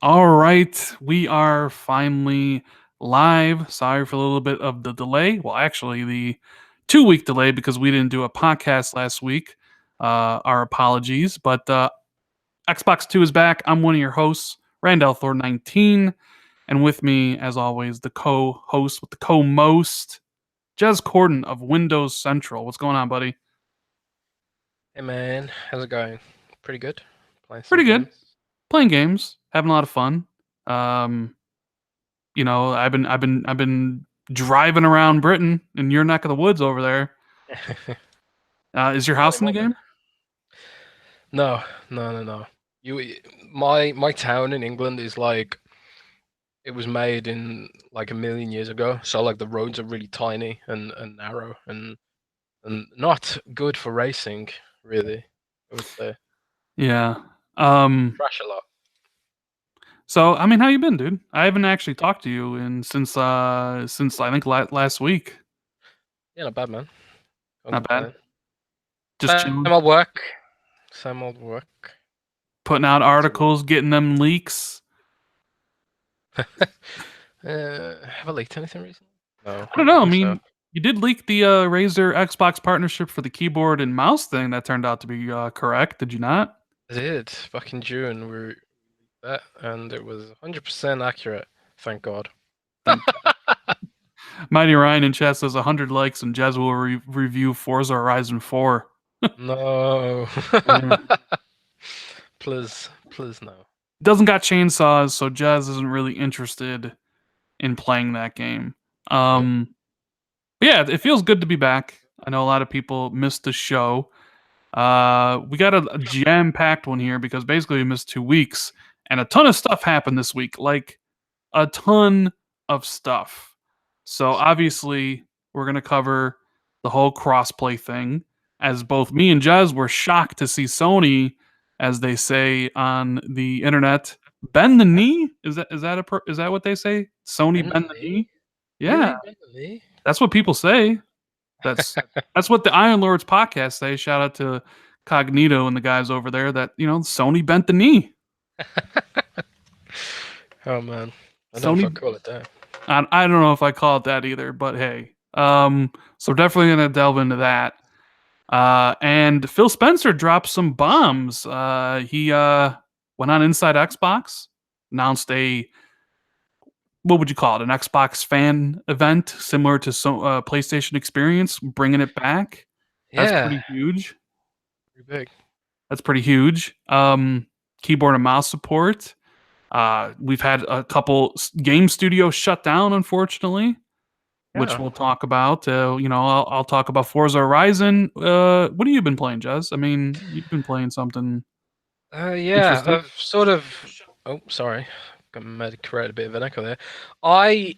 All right, we are finally live. Sorry for a little bit of the delay. Well, actually, the 2 week delay because we didn't do a podcast last week. Our apologies, but Xbox Two is back. I'm one of your hosts, Randall Thor 19, and with me, as always, the co-host with the co-most, Jez Corden of Windows Central. What's going on, buddy? Hey man, how's it going? Pretty good. Playing some Pretty good. games. Playing games, having a lot of fun. Um, I've been driving around Britain in your neck of the woods over there. Is your Tell house me in the more, man. game? No, no. You, my town in England is like it was made in like a million years ago. So like the roads are really tiny and narrow and not good for racing, really. I would say Yeah. Um. crash a lot. So I mean, how you been, dude? I haven't actually talked to you in since I think last week. Yeah, not bad, man. Can't Not bad. complain. Just Same chilling, old work. Same old work. putting out Busy work. articles, getting them leaks. Have I leaked anything recently? No, I I don't don't know. I think so. mean, you did leak the Razer Xbox partnership for the keyboard and mouse thing. That turned out to be correct. Did you not? I did back in June. We that, and it was 100% accurate. Thank God. Thank Mighty Ryan in chat says 100 likes and Jez will review Forza Horizon 4. No. Yeah. Please no. Doesn't got chainsaws, so Jez isn't really interested in playing that game. Okay. Um, but yeah, it feels good to be back. I know a lot of people missed the show. We got a jam-packed one here because basically we missed 2 weeks, and a ton of stuff happened this week. Like a ton of stuff. So obviously, we're gonna cover the whole crossplay thing. As both me and Jez were shocked to see Sony, as they say on the internet, bend the knee. Is that what they say? Sony Bend bend the the knee? knee. Yeah, Really? Bend the knee? that's what people say. That's that's what the Iron Lords podcast say. Shout out to Cognito and the guys over there. That Sony bent the knee. Oh man, I don't know if I Sony call it that. I don't know if I call it that either, but hey. So definitely gonna delve into that. And Phil Spencer dropped some bombs. He went on Inside Xbox, announced a what would you call it? An Xbox fan event similar to PlayStation Experience, bringing it back. That's Yeah, pretty huge. pretty big. That's pretty huge. Keyboard and mouse support. We've had a couple game studios shut down, unfortunately, which Yeah. we'll talk about. I'll talk about Forza Horizon. What have you been playing, Jez? I mean, you've been playing something Yeah. interesting. I've sort of. Oh, sorry. I might have created a bit of an echo there. I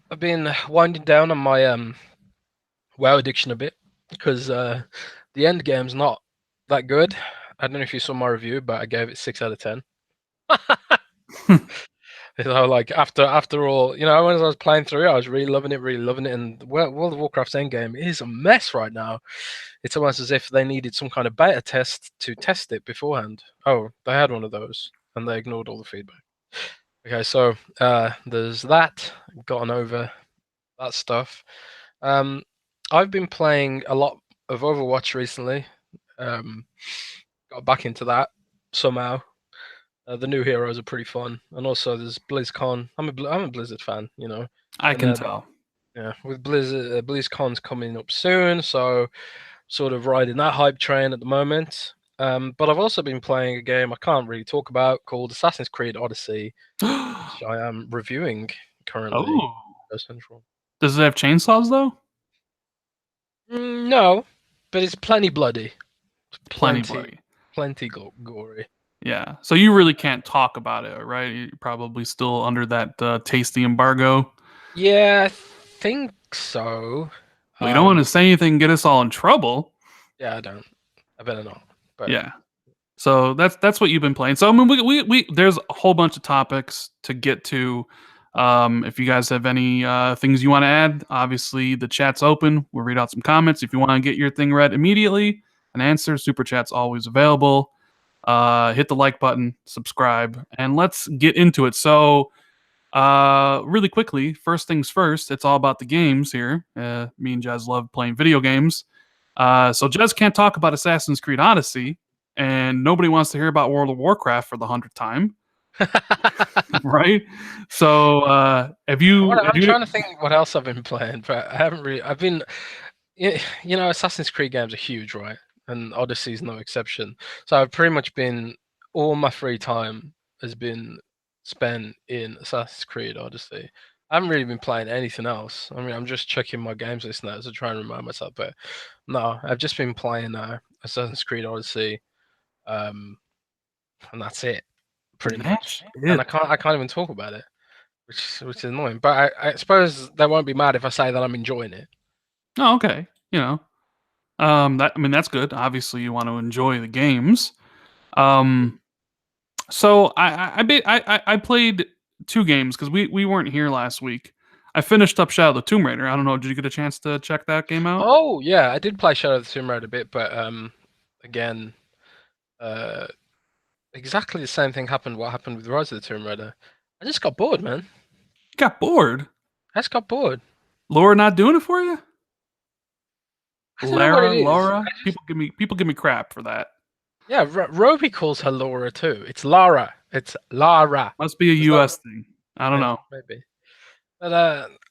have been winding down on my WoW addiction a bit because the end game's not that good. I don't know if you saw my review, but I gave it 6 out of 10. Like after all, when I was playing through it, I was really loving it. And World of Warcraft's endgame is a mess right now. It's almost as if they needed some kind of beta test to test it beforehand. Oh, they had one of those, and they ignored all the feedback. Okay, so there's that. Gotten over that stuff. Um, I've been playing a lot of Overwatch recently. Um, got back into that somehow. The new heroes are pretty fun, and also there's BlizzCon. I'm a Blizzard fan. I And can tell. yeah, with Blizzard, BlizzCon's coming up soon, so sort of riding that hype train at the moment. But I've also been playing a game I can't really talk about called Assassin's Creed Odyssey, which I am reviewing currently. Oh, Central. does it have chainsaws though? No, but it's plenty bloody. Plenty Plenty, bloody. plenty gory. Yeah. So you really can't talk about it, right? You're probably still under that tasty embargo. Yeah, I think so. Well, you don't want to Um, say anything and get us all in trouble. yeah, I don't. I better not. But Yeah. So that's what you've been playing. So I mean, we there's a whole bunch of topics to get to. If you guys have any things you want to add, obviously the chat's open. We'll read out some comments. If you want to get your thing read immediately, an answer, super chat's always available. hit the like button, subscribe, and let's get into it. So, really quickly, first things first, it's all about the games here. Me and Jez love playing video games. So Jez can't talk about Assassin's Creed Odyssey, and nobody wants to hear about World of Warcraft for the 100th time, right? So, have I'm you? trying to think what else I've been playing, but I haven't really. I've been, you know, Assassin's Creed games are huge, right? And Odyssey's no exception. So I've pretty much been all my free time has been spent in Assassin's Creed Odyssey. I haven't really been playing anything else. I mean, I'm just checking my games list now to try and remind myself. But no, I've just been playing Assassin's Creed Odyssey, um, and that's it, pretty much. That's And it. I can't even talk about it, which is annoying. But I suppose they won't be mad if I say that I'm enjoying it. Oh, okay. You know, that I mean that's good. Obviously, you want to enjoy the games. Um, so I played two games because we weren't here last week. I finished up Shadow of the Tomb Raider. I don't know. Did you get a chance to check that game out? Oh yeah, I did play Shadow of the Tomb Raider a bit, but again, uh, exactly the same thing happened. What happened with Rise of the Tomb Raider? I just got bored, man. Got bored. I just got bored. Laura not doing it for you? I don't know what it is. Laura. People give me crap for that. Yeah, Roby calls her Laura too. It's Lara. It's Lara. Must be a Is that U.S. thing. I don't know. maybe? But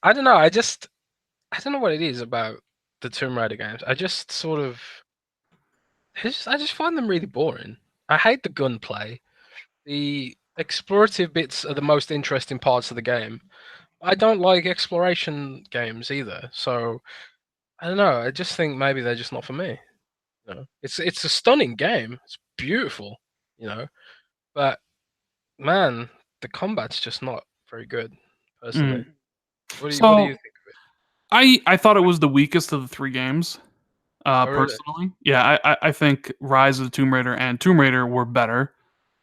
I don't know. I don't know what it is about the Tomb Raider games. I just sort of I just find them really boring. I hate the gunplay. The explorative bits are the most interesting parts of the game. I don't like exploration games either. So I don't know. I just think maybe they're just not for me. You know, it's a stunning game. It's beautiful. You know, but man, the combat's just not very good. Personally, Mm. what do you So think of it? I thought it was the weakest of the three games. Oh really? Personally, yeah, I think Rise of the Tomb Raider and Tomb Raider were better.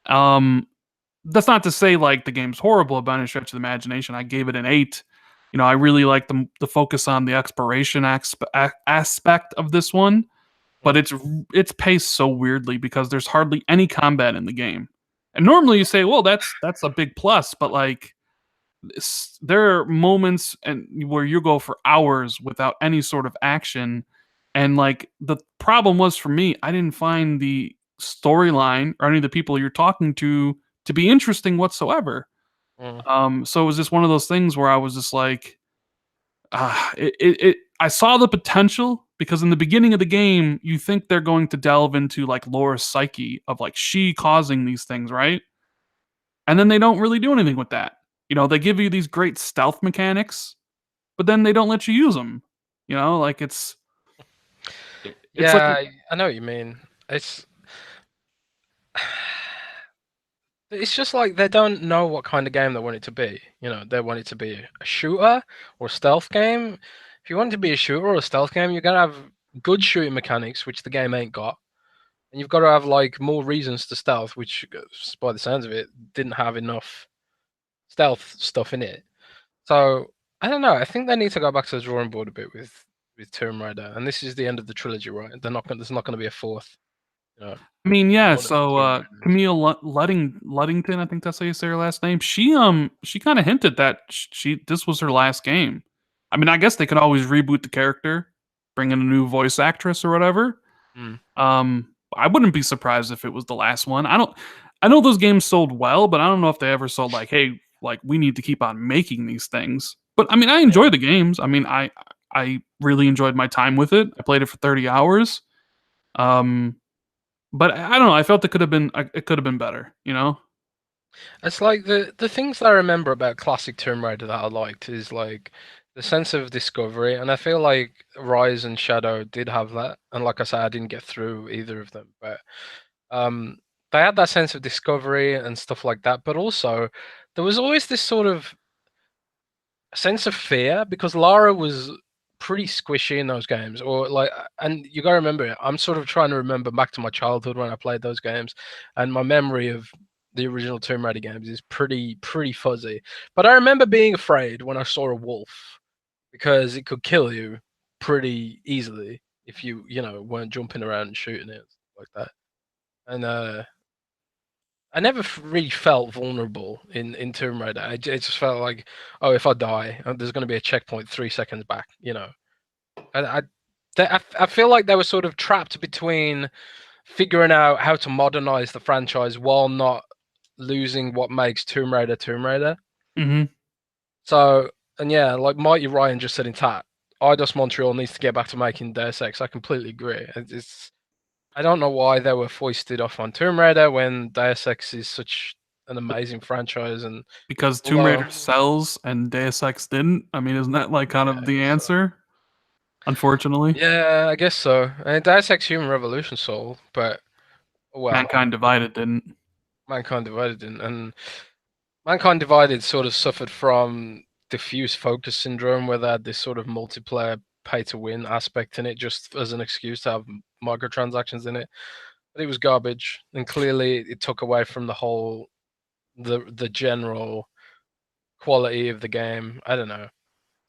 Um, that's not to say like the game's horrible by any stretch of the imagination. I gave it an 8. You know, I really like the focus on the exploration aspect of this one, but Mm, it's paced so weirdly because there's hardly any combat in the game. And normally you say, well, that's a big plus, but like there are moments and where you go for hours without any sort of action, and like the problem was for me, I didn't find the storyline or any of the people you're talking to be interesting whatsoever. mm. So it was just one of those things where I was just like, I saw the potential because in the beginning of the game, you think they're going to delve into like Laura's psyche of like she causing these things, right? And then they don't really do anything with that. You know, they give you these great stealth mechanics, but then they don't let you use them. You know, like it's like Yeah, I know what you mean. It's it's just like they don't know what kind of game they want it to be. You know, they want it to be a shooter or a stealth game. If you want it to be a shooter or a stealth game, you gotta have good shooting mechanics, which the game ain't got. And you've got to have like more reasons to stealth, which, by the sounds of it, didn't have enough stealth stuff in it. So I don't know. I think they need to go back to the drawing board a bit with Tomb Raider, and this is the end of the trilogy, right? They're not going. There's not going to be a fourth. You know, I mean, yeah. one of the So Tomb Raiders. Camille Luddington, I think that's how you say her last name. She kind of hinted that she this was her last game. I mean, I guess they could always reboot the character, bring in a new voice actress or whatever. Mm. I wouldn't be surprised if it was the last one. I don't. I know those games sold well, but I don't know if they ever sold like, hey, like we need to keep on making these things. But I mean, I enjoy the games. I mean, I really enjoyed my time with it. I played it for 30 hours. Um, but I don't know. I felt it could have been better. You know. It's like the things that I remember about classic Tomb Raider that I liked is like the sense of discovery, and I feel like Rise and Shadow did have that. And like I said, I didn't get through either of them, but um, they had that sense of discovery and stuff like that. But also, there was always this sort of sense of fear because Lara was pretty squishy in those games, or like, and you gotta remember, I'm sort of trying to remember back to my childhood when I played those games, and my memory of the original Tomb Raider games is pretty fuzzy. But I remember being afraid when I saw a wolf because it could kill you pretty easily if you know weren't jumping around and shooting it like that. And I never really felt vulnerable in Tomb Raider. It just felt like, oh, if I die, there's going to be a checkpoint 3 seconds back. You know, I, I feel like they were sort of trapped between figuring out how to modernize the franchise while not losing what makes Tomb Raider Tomb Raider. Hmm. So, and yeah, like Mighty Ryan just said in chat, Eidos Montreal needs to get back to making Deus Ex. I completely agree. I don't know why they were foisted off on Tomb Raider when Deus Ex is such an amazing franchise. And Because Tomb although, Raider sells and Deus Ex didn't. I mean, isn't that like kind yeah, of I the guess so. answer? Unfortunately, Yeah, I guess so. And Deus Ex Human Revolution sold, but well, Mankind Divided didn't. Mankind Divided didn't. And Mankind Divided sort of suffered from diffuse focus syndrome, where they had this sort of multiplayer pay to win aspect in it, just as an excuse to have microtransactions in it. But it was garbage, and clearly it took away from the general quality of the game. I don't know.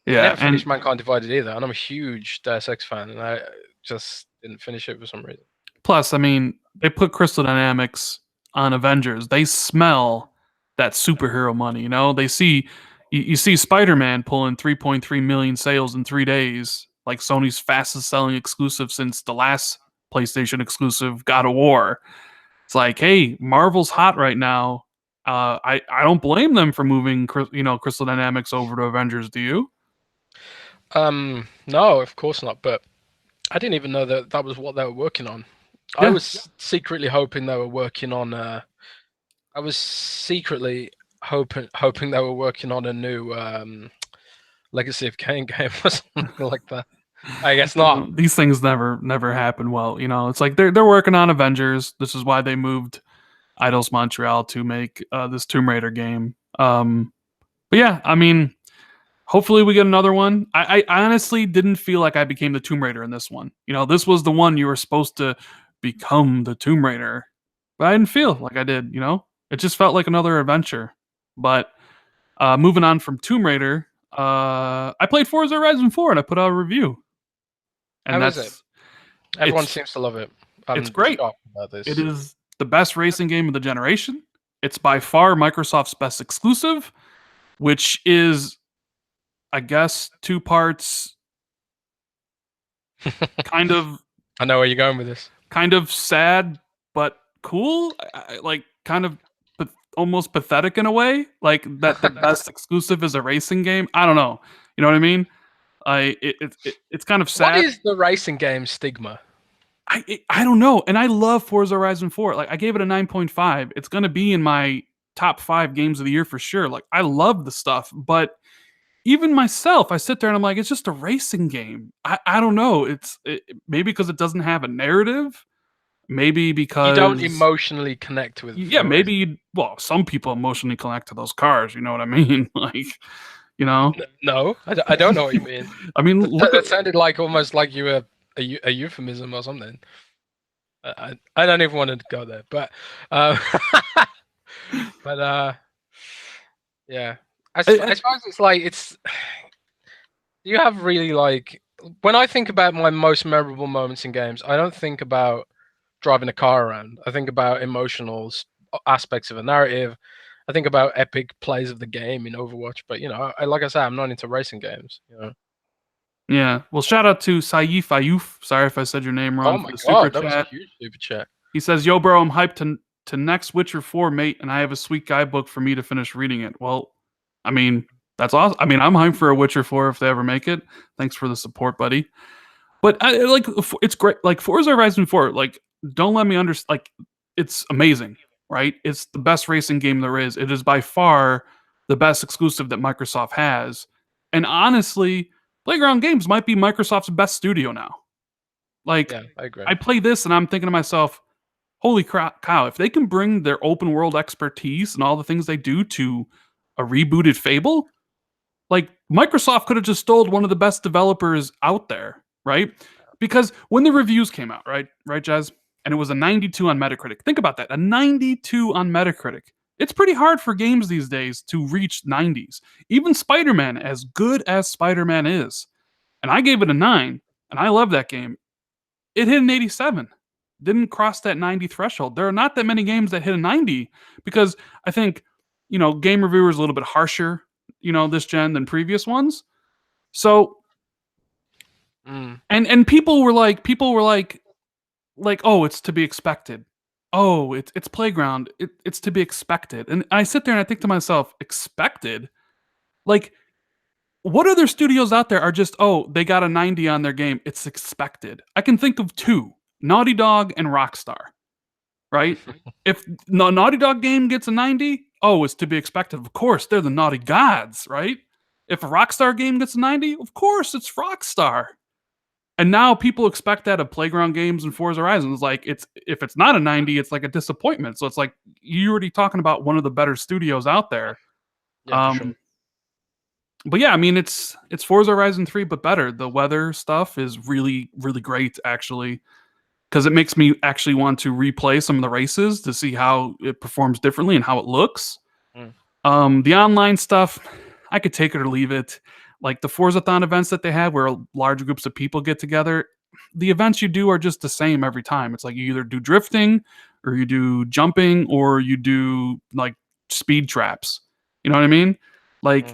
I Yeah, never and finished Mankind Divided either, and I'm a huge Deus Ex fan, and I just didn't finish it for some reason. plus, I mean, they put Crystal Dynamics on Avengers. They smell that superhero money. You know, they see you see Spider-Man pulling 3.3 million sales in 3 days, like Sony's fastest selling exclusive since the last PlayStation exclusive, God of War. It's like, hey, Marvel's hot right now. I don't blame them for moving, Crystal Dynamics over to Avengers. Do you? No, of course not. But I didn't even know that that was what they were working on. I Yeah. was secretly hoping they were working on. I was secretly hoping they were working on a new Legacy of Kain game or something like that. I guess not. These things never happen well. It's like they're working on Avengers. This is why they moved Eidos Montreal to make this Tomb Raider game. But yeah, I mean, hopefully we get another one. I honestly didn't feel like I became the Tomb Raider in this one. This was the one you were supposed to become the Tomb Raider, but I didn't feel like I did. It just felt like another adventure. But moving on from Tomb Raider, I played Forza Horizon 4 and I put out a review, and How is it? Everyone it's seems to love it. it's I'm great. shocked about It this. is the best racing game of the generation. It's by far Microsoft's best exclusive, which is, I guess, two parts kind of I know where you're going with this. sad but cool, like kind of almost pathetic in a way, like that the best exclusive is a racing game. I don't know. You know what I mean? It's kind of What sad. is the racing game stigma? I don't know. And I love Forza Horizon 4. Like I gave it a 9.5. It's going to be in my top 5 games of the year for sure. Like I love the stuff, but even myself, I sit there and I'm like, it's just a racing game. I don't know. Maybe because it doesn't have a narrative. Maybe You don't because emotionally connect with yeah, a race. maybe well, some people emotionally connect to those cars. You know what I mean? Like, you know. No, I don't know what you mean. I mean, look at That sounded like almost like you were a euphemism or something. I don't even want to go there, but uh, but yeah. I suppose it's like it's. You have really like when I think about my most memorable moments in games, I don't think about driving a car around. I think about emotional aspects of a narrative. I think about epic plays of the game in Overwatch. But like I said, I'm not into racing games. yeah. Well, shout out to Saif Ayuf. Sorry if I said your name Oh wrong for my the super god, that was a chat. huge super chat. He says, "Yo, bro, I'm hyped to next Witcher 4, mate, and I have a sweet guidebook for me to finish reading it." Well, I mean, that's awesome. I mean, I'm hyped for a Witcher 4 if they ever make it. Thanks for the support, buddy. But it's great. Like Forza Horizon 4, like don't let me understand. Like it's amazing, right? It's the best racing game there is. It is by far the best exclusive that Microsoft has. And honestly, Playground Games might be Microsoft's best studio now. Like Yeah, I agree. I play this and I'm thinking to myself, holy crap, cow, if they can bring their open world expertise and all the things they do to a rebooted Fable, like Microsoft could have just stole one of the best developers out there, right? Because when the reviews came out, right, Jazz, and it was a 92 on Metacritic. Think about that, a 92 on Metacritic. It's pretty hard for games these days to reach 90s. Even Spider-Man, as good as Spider-Man is, and I gave it a 9, and I love that game. It hit an 87. didn't cross that 90 threshold. There are not that many games that hit a 90 because I think, game reviewers are a little bit harsher, this gen than previous ones. So, and people were like, oh, it's to be expected. Oh, it's Playground. It's to be expected. And I sit there and I think to myself, expected? Like, what other studios out there are just, oh, they got a 90 on their game, it's expected? I can think of two: Naughty Dog and Rockstar, right? If the Naughty Dog game gets a 90, oh, it's to be expected. Of course, they're the naughty gods, right? If a Rockstar game gets a 90, of course, it's Rockstar. And now people expect that of Playground Games and Forza Horizon. It's like, if it's not a 90, it's like a disappointment. So it's like, you're already talking about one of the better studios out there. Yeah, for sure. But yeah, I mean, it's Forza Horizon 3, but better. The weather stuff is really, really great, actually, because it makes me actually want to replay some of the races to see how it performs differently and how it looks. The online stuff, I could take it or leave it. Like the Forzathon events that they have, where large groups of people get together, the events you do are just the same every time. It's like you either do drifting, or you do jumping, or you do like speed traps. You know what I mean? Like,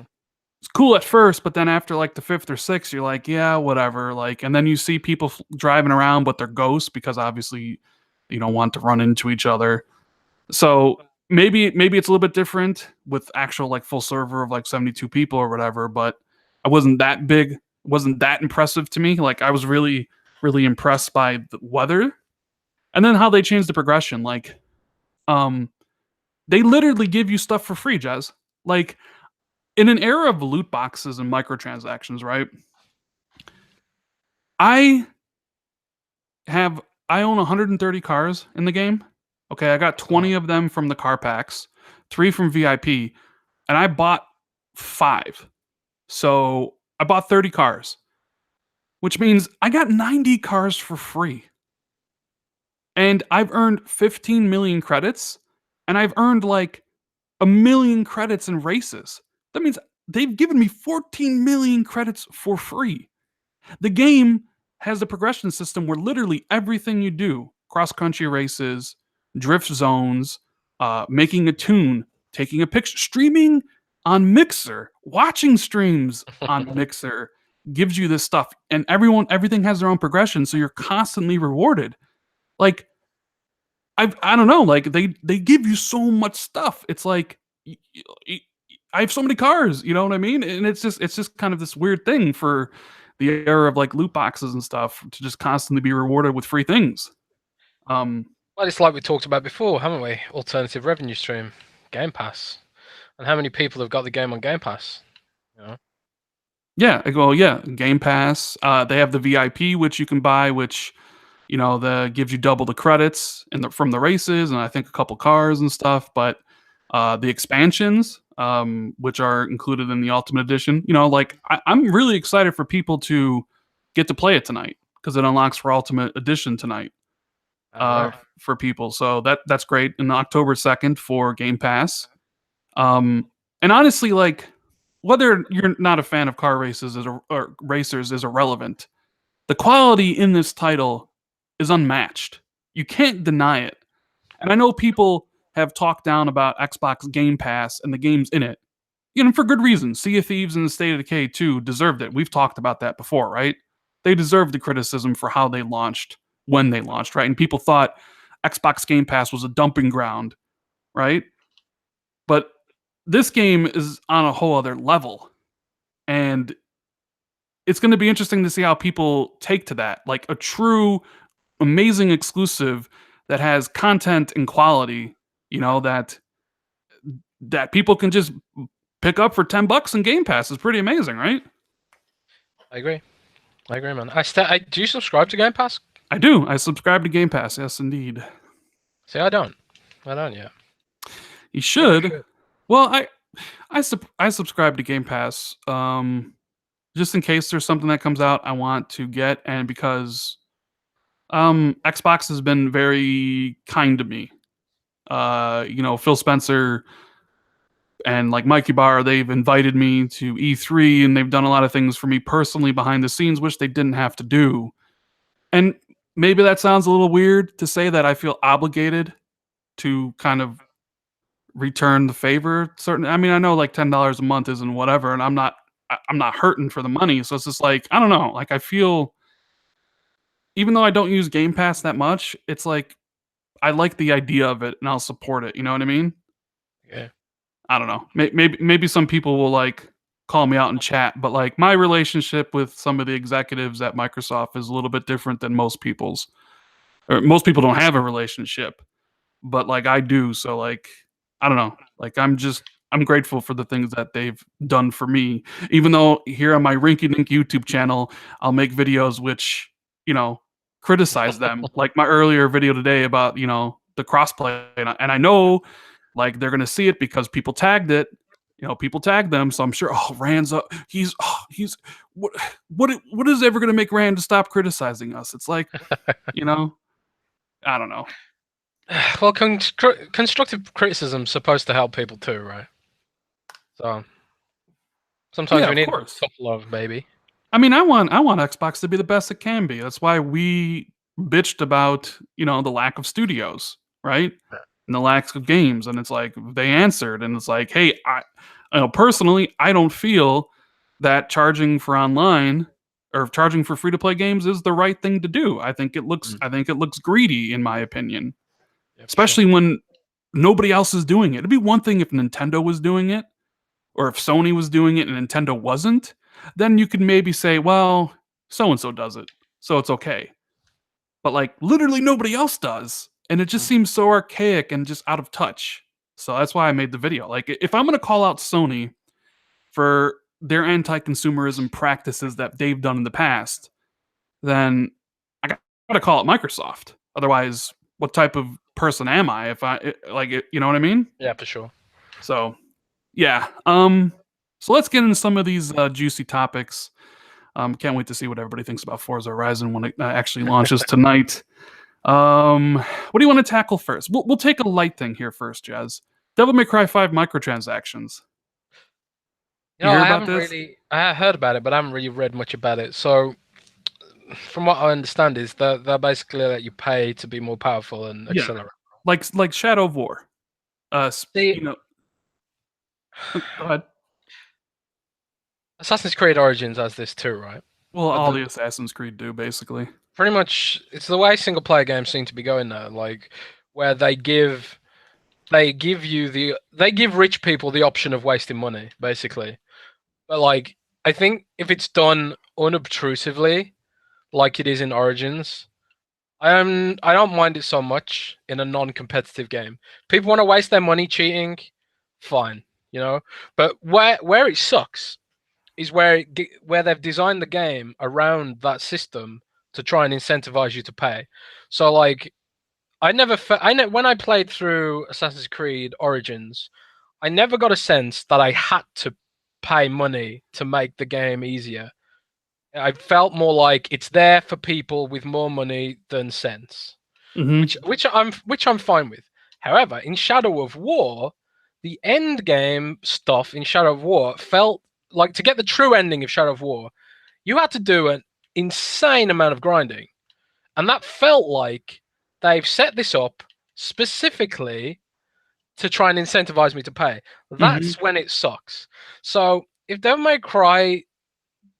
it's cool at first, but then after like the fifth or sixth, you're like, yeah, whatever. Like, and then you see people driving around, but they're ghosts because obviously you don't want to run into each other. So maybe it's a little bit different with actual like full server of like 72 people or whatever, but I wasn't that big, it wasn't that impressive to me. Like, I was really, really impressed by the weather and then how they changed the progression. Like, they literally give you stuff for free, Jez. Like, in an era of loot boxes and microtransactions, right? I own 130 cars in the game. Okay, I got 20 of them from the car packs, 3 from VIP, and I bought 5. So I bought 30 cars, which means I got 90 cars for free. And I've earned 15 million credits, and I've earned like 1 million credits in races. That means they've given me 14 million credits for free. The game has a progression system where literally everything you do, cross-country races, drift zones, making a tune, taking a picture, streaming on Mixer, watching streams on Mixer, gives you this stuff. And everything has their own progression, so you're constantly rewarded. Like, I don't know, like they give you so much stuff. It's like, I have so many cars, you know what I mean? And it's just kind of this weird thing for the era of like loot boxes and stuff to just constantly be rewarded with free things. Well, it's like we talked about before, haven't we? Alternative revenue stream, Game Pass, and how many people have got the game on Game Pass? You know? Yeah, Game Pass. They have the VIP, which you can buy, which gives you double the credits from the races, and I think a couple cars and stuff. But the expansions, which are included in the Ultimate Edition, like I'm really excited for people to get to play it tonight because it unlocks for Ultimate Edition tonight for people. So that's great. And October 2nd for Game Pass. And honestly, like, whether you're not a fan of car races or racers is irrelevant. The quality in this title is unmatched. You can't deny it. And I know people have talked down about Xbox Game Pass and the games in it. For good reason. Sea of Thieves and the State of Decay 2 deserved it. We've talked about that before, right? They deserved the criticism for how they launched, when they launched, right? And people thought Xbox Game Pass was a dumping ground, right? But this game is on a whole other level. And it's going to be interesting to see how people take to that. Like a true, amazing exclusive that has content and quality, that people can just pick up for $10 in Game Pass is pretty amazing, right? I agree, man. Do you subscribe to Game Pass? I do. I subscribe to Game Pass. Yes, indeed. See, I don't yet. You should. Well, I subscribe to Game Pass, just in case there's something that comes out I want to get, and because Xbox has been very kind to me. Phil Spencer and like Mikey Barr, they've invited me to E3, and they've done a lot of things for me personally behind the scenes, which they didn't have to do. And maybe that sounds a little weird to say that I feel obligated to kind of return the favor. Certain, I mean, I know like $10 a month isn't whatever, and I'm not hurting for the money. So it's just like I don't know. Like I feel, even though I don't use Game Pass that much, it's like I like the idea of it, and I'll support it. You know what I mean? Yeah. I don't know. Maybe some people will like call me out in chat, but like my relationship with some of the executives at Microsoft is a little bit different than most people's. Or most people don't have a relationship, but like I do. So like I don't know. Like I'm grateful for the things that they've done for me. Even though here on my Rinky Dink YouTube channel, I'll make videos which, you know, criticize them. Like my earlier video today about, the crossplay, and I know like they're gonna see it because people tagged it. People tagged them, so I'm sure. Oh, Rand's up. He's what? What is ever gonna make Rand to stop criticizing us? It's like, you know, I don't know. Well, constructive criticism's supposed to help people too, right? So sometimes Yeah, we of need course. tough love, baby. I mean, I want Xbox to be the best it can be. That's why we bitched about, the lack of studios, right? And the lack of games. And it's like they answered, and it's like, hey, personally, I don't feel that charging for online or charging for free to play games is the right thing to do. I think it looks greedy, in my opinion, Yeah, for sure. especially when nobody else is doing it. It'd be one thing if Nintendo was doing it, or if Sony was doing it and Nintendo wasn't, then you could maybe say, well, so and so does it, so it's okay. But like literally nobody else does, and it just Mm. seems so archaic and just out of touch. So that's why I made the video. Like if I'm going to call out Sony for their anti-consumerism practices that they've done in the past, then I got to call it Microsoft. Otherwise, what type of person am I if you know what I mean? Yeah, for sure. So, yeah. So let's get into some of these juicy topics. Can't wait to see what everybody thinks about Forza Horizon when it actually launches tonight. What do you want to tackle first? We'll take a light thing here first, Jazz. Devil May Cry 5 microtransactions. You You know, hear I about haven't this? really. I heard about it, but I haven't really read much about it. So, from what I understand, is that they're basically let you pay to be more powerful and Yeah, accelerate. like Shadow of War. See, You know, go ahead. Assassin's Creed Origins has this too, right? Well, But all the Assassin's Creed do basically. pretty much, it's the way single player games seem to be going now. Like, where they give rich people the option of wasting money, basically. But like, I think if it's done unobtrusively, like it is in Origins, I don't mind it so much in a non-competitive game. People want to waste their money cheating, fine, you know. But where it sucks is where they've designed the game around that system to try and incentivize you to pay. So like, when I played through Assassin's Creed Origins, I never got a sense that I had to pay money to make the game easier. I felt more like it's there for people with more money than sense, Mm-hmm. which I'm fine with. However, in Shadow of War, the end game stuff in Shadow of War felt like, to get the true ending of Shadow of War, you had to do an insane amount of grinding, and that felt like they've set this up specifically to try and incentivize me to pay. Mm-hmm. That's when it sucks. So if Devil May Cry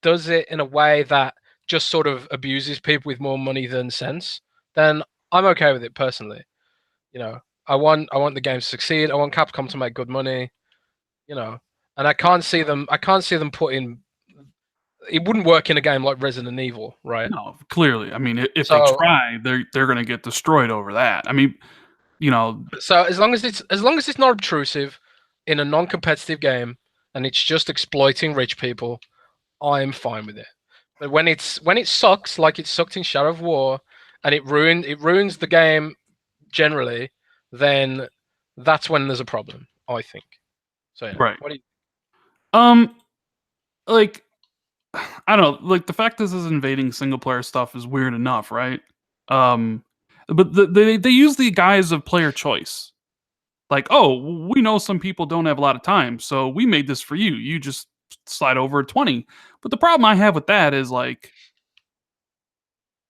does it in a way that just sort of abuses people with more money than sense, then I'm okay with it personally. You know, I want the game to succeed. I want Capcom to make good money. You know, and I can't see them putting. It wouldn't work in a game like Resident Evil, right? No, clearly. I mean, if they So try, they're going to get destroyed over that. I mean, you know, as long as it's not obtrusive in a non-competitive game and it's just exploiting rich people, I'm fine with it. But when it sucks like it sucked in Shadow of War, and it ruins the game generally, then that's when there's a problem, I think. So yeah, right. what do you? Um, like I don't know, like the fact this is invading single player stuff is weird enough, right? Um, but they use the guise of player choice. Like, oh, we know some people don't have a lot of time, so we made this for you. You just slide over 20. But the problem I have with that is like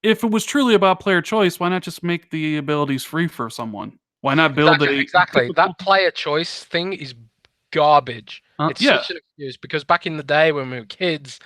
if it was truly about player choice, why not just make the abilities free for someone? Why not build Exactly. typical? That player choice thing is garbage. It's Yeah. such an excuse because back in the day when we were kids,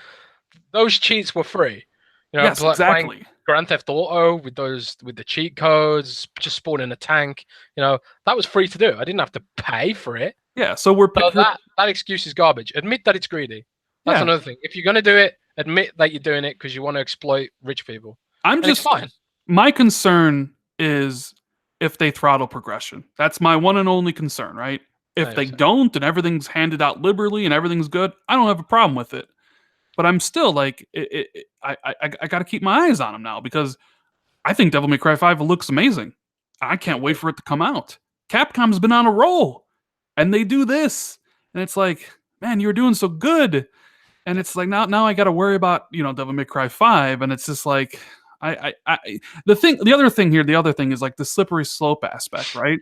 those cheats were free. You know, Yes. playing Exactly. Grand Theft Auto with the cheat codes, just spawning a tank. You know, that was free to do. I didn't have to pay for it. Yeah. So we're, So that excuse is garbage. Admit that it's greedy. That's yeah. another thing. If you're gonna do it, admit that you're doing it because you want to exploit rich people, I'm and it's just fine. my concern is if they throttle progression. That's my one and only concern, right? If Same, they same. don't and everything's handed out liberally and everything's good, I don't have a problem with it. But I'm still like, I got to keep my eyes on them now because I think Devil May Cry 5 looks amazing. I can't wait for it to come out. Capcom's been on a roll and they do this. And it's like, man, you were doing so good. And it's like now I got to worry about, Devil May Cry 5 and it's just like the other thing is like the slippery slope aspect, right?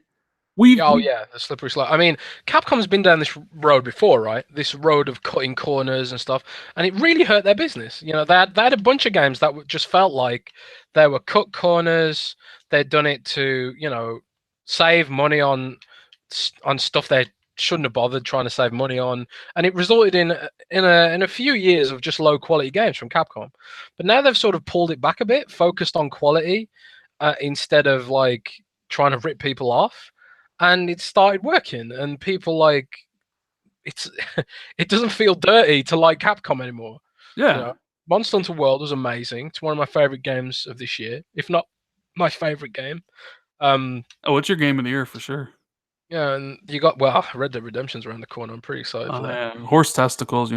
Oh yeah, the slippery slope. I mean, Capcom's been down this road before, right? This road of cutting corners and stuff, and it really hurt their business. You know, they had a bunch of games that just felt like they were cut corners. They'd done it to, save money on stuff they shouldn't have bothered trying to save money on, and it resulted in a few years of just low quality games from Capcom. But now they've sort of pulled it back a bit, focused on quality instead of like trying to rip people off, and it started working. And people like it's it doesn't feel dirty to like Capcom anymore. Yeah. You know, Monster Hunter World was amazing. It's one of my favorite games of this year, if not my favorite game. Oh, it's your game of the year for sure. Yeah, and you got Red Dead Redemption's around the corner. I'm pretty excited for that. Yeah. Horse testicles,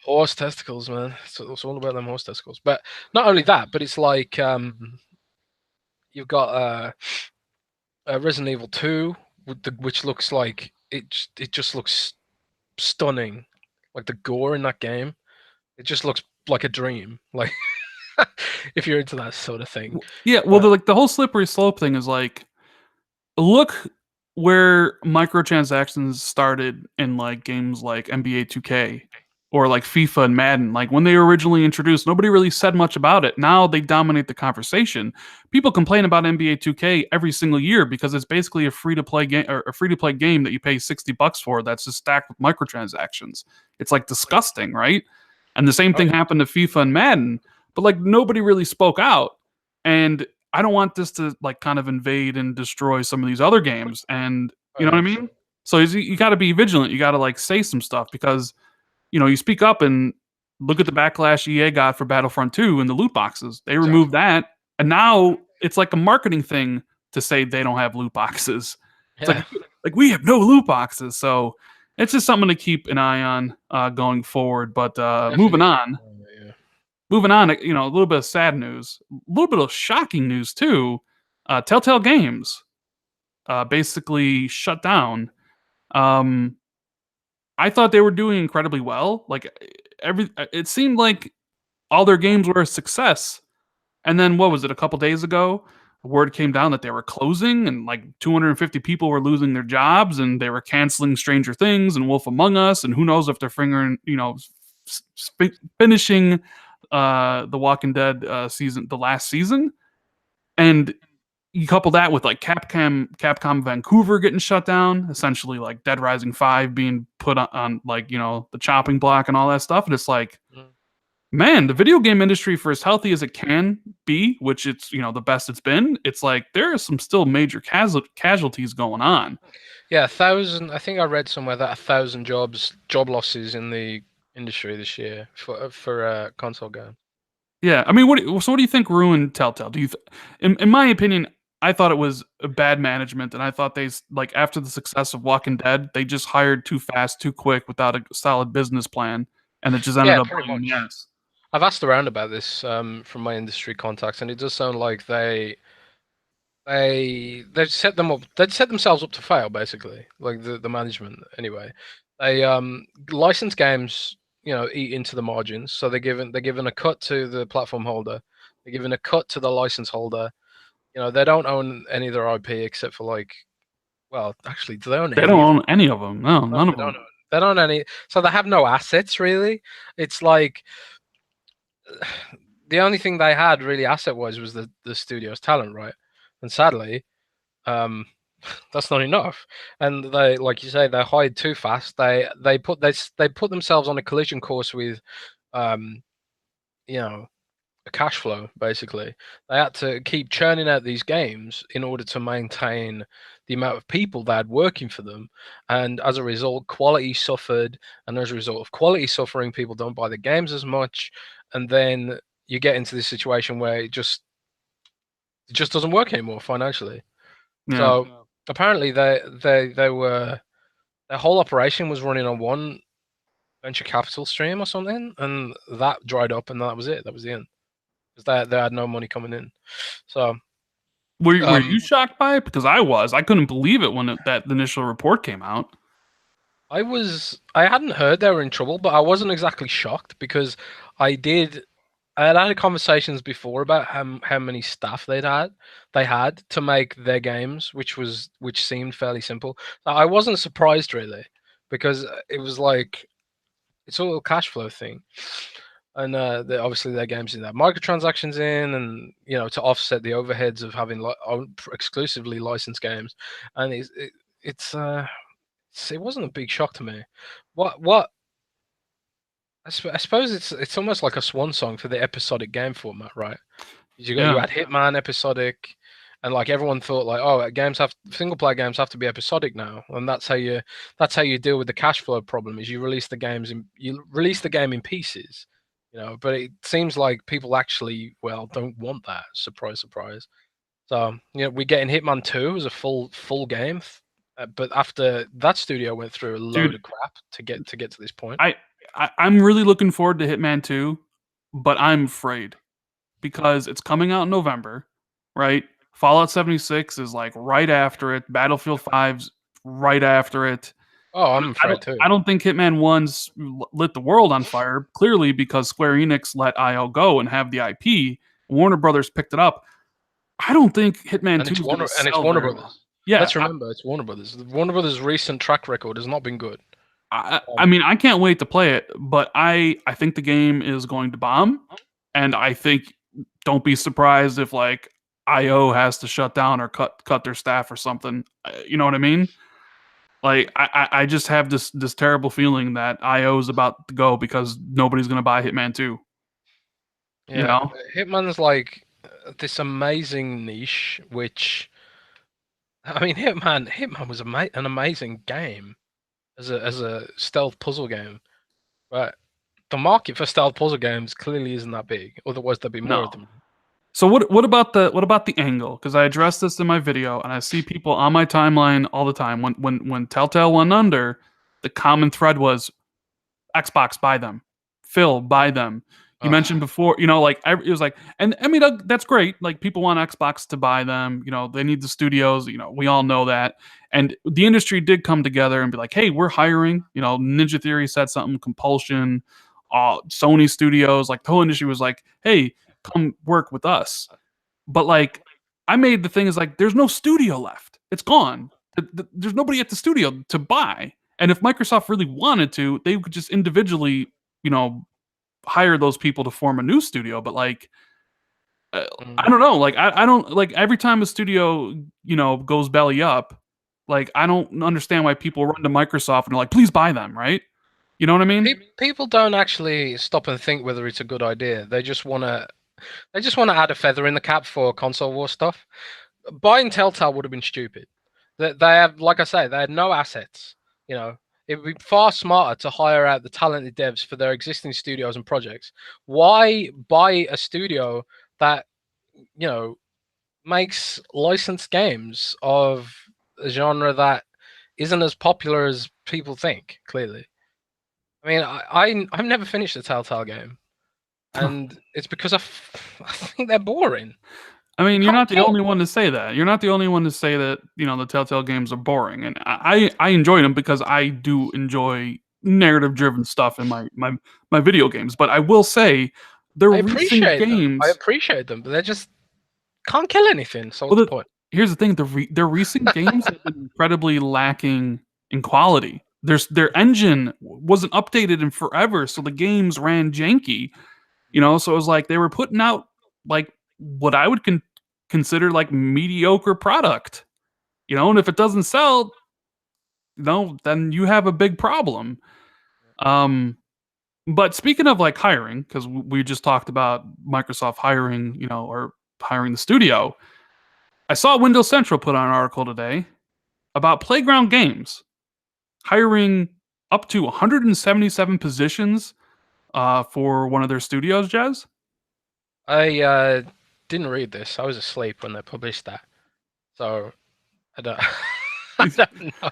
Horse testicles, man. It's all about them horse testicles. But not only that, but it's like you've got Resident Evil 2, which looks like it just looks stunning. Like the gore in that game, it just looks like a dream. Like if you're into that sort of thing. Yeah, well, the whole slippery slope thing is like, look where microtransactions started in like games like NBA 2K or like FIFA and Madden. Like when they were originally introduced, nobody really said much about it. Now they dominate the conversation. People complain about NBA 2K every single year because it's basically a free to play game or a free to play game that you pay $60 for that's just stacked with microtransactions. It's like disgusting, right? And the same thing happened to FIFA and Madden, but like nobody really spoke out. And I don't want this to like kind of invade and destroy some of these other games. And you know what I mean? Sure. So you got to be vigilant. You got to like say some stuff because you speak up and look at the backlash EA got for Battlefront 2 and the loot boxes. They removed that, and now it's like a marketing thing to say they don't have loot boxes. It's like we have no loot boxes. So it's just something to keep an eye on going forward. But moving on. Moving on, a little bit of sad news, a little bit of shocking news too. Telltale Games basically shut down. I thought they were doing incredibly well. Like it seemed like all their games were a success. And then what was it? A couple days ago, word came down that they were closing, and like 250 people were losing their jobs, and they were canceling Stranger Things and Wolf Among Us, and who knows if they're finishing the Walking Dead season, the last season. And you couple that with like Capcom Vancouver getting shut down, essentially like Dead Rising 5 being put on like, the chopping block and all that stuff. And it's like, man, the video game industry, for as healthy as it can be, which it's, the best it's been, it's like there are some still major casualties going on. Yeah, 1,000. I think I read somewhere that 1,000 job losses in the industry this year for console game. Yeah, I mean, what do you think ruined Telltale? In my opinion, I thought it was a bad management, and I thought they like after the success of Walking Dead, they just hired too fast, too quick, without a solid business plan, and it just ended up pretty much. yes. I've asked around about this from my industry contacts, and it does sound like they set them up. They'd set themselves up to fail, basically. Like the management, anyway. They license games, eat into the margins. So they're given a cut to the platform holder. They're given a cut to the license holder. They don't own any of their IP except for like, well, actually, do they own? They don't own any of them. No, none of them. They don't own any. So they have no assets really. It's like the only thing they had really asset-wise was the studio's talent, right? And sadly, um, that's not enough. And they, like you say, they hired too fast. They put themselves on a collision course with, um, you know, a cash flow. Basically, they had to keep churning out these games in order to maintain the amount of people they had working for them, and as a result, quality suffered. And as a result of quality suffering, people don't buy the games as much, and then you get into this situation where it just doesn't work anymore financially. Yeah. So apparently they were their whole operation was running on one venture capital stream or something, and that dried up, and that was it. That was the end because they had no money coming in. So Were um, you shocked by it? Because I was. I couldn't believe it when that initial report came out. I hadn't heard they were in trouble, but I wasn't exactly shocked because I did. I had conversations before about how many staff they had to make their games, which seemed fairly simple. I wasn't surprised really because it was like it's all a cash flow thing, and obviously their games didn't have microtransactions in, and to offset the overheads of having exclusively licensed games, and it wasn't a big shock to me. What I suppose it's almost like a swan song for the episodic game format, right? You Yeah. had Hitman episodic, and like everyone thought like, oh, single player games have to be episodic now, and that's how you deal with the cash flow problem. Is you release the game in pieces, But it seems like people actually don't want that. Surprise, surprise. So we're getting Hitman 2 as a full game, but after that studio went through a load Dude, of crap to get to this point. I'm really looking forward to Hitman 2, but I'm afraid because it's coming out in November, right? Fallout 76 is like right after it. Battlefield 5's right after it. Oh, I'm afraid too. I don't think Hitman 1's lit the world on fire, clearly because Square Enix let IO go and have the IP. Warner Brothers picked it up. I don't think Hitman 2 is going to sell Warner very well. Brothers. Yeah, Let's remember, it's Warner Brothers. Warner Brothers' recent track record has not been good. I mean, I can't wait to play it, but I think the game is going to bomb, and I think don't be surprised if like IO has to shut down or cut their staff or something. You know what I mean? Like I just have this terrible feeling that IO is about to go because nobody's going to buy Hitman 2. You Yeah, know? Hitman's like this amazing niche, which I mean, Hitman was an amazing game as a stealth puzzle game, but the market for stealth puzzle games clearly isn't that big. Otherwise, there'd be more of No. them. So what about the angle? Because I addressed this in my video, and I see people on my timeline all the time. When Telltale went under, the common thread was Xbox buy them, Phil buy them. You mentioned before, like it was like, and I mean that's great. Like people want Xbox to buy them. They need the studios. We all know that. And the industry did come together and be like, hey, we're hiring. Ninja Theory said something, Compulsion, Sony Studios, like the whole industry was like, hey, come work with us. But like, I made the thing is like, there's no studio left. It's gone. There's nobody at the studio to buy. And if Microsoft really wanted to, they could just individually, hire those people to form a new studio. But like, I don't know. Like, I don't like every time a studio, goes belly up. Like, I don't understand why people run to Microsoft and are like, please buy them, right? You know what I mean? People don't actually stop and think whether it's a good idea. They just want to add a feather in the cap for console war stuff. Buying Telltale would have been stupid. They have, like I say, they had no assets. It would be far smarter to hire out the talented devs for their existing studios and projects. Why buy a studio that makes licensed games of a genre that isn't as popular as people think? Clearly, I mean, I've never finished a Telltale game, and it's because I think they're boring. I mean, you're Can't not the kill. only one to say that. You're not the only one to say that, the Telltale games are boring. And I enjoy them because I do enjoy narrative driven stuff in my video games. But I will say the I recent appreciate them. games I appreciate them, but they just can't kill anything. So what's well, the point? here's the thing, the recent games have been incredibly lacking in quality. Their engine wasn't updated in forever, so the games ran janky. So it was like they were putting out like what I would consider like mediocre product. And if it doesn't sell, then you have a big problem. Um, but speaking of like hiring, because we just talked about Microsoft hiring, or hiring the studio, I saw Windows Central put out an article today about Playground Games hiring up to 177 positions for one of their studios, Jez. I didn't read this. I was asleep when they published that, so I don't. I don't know.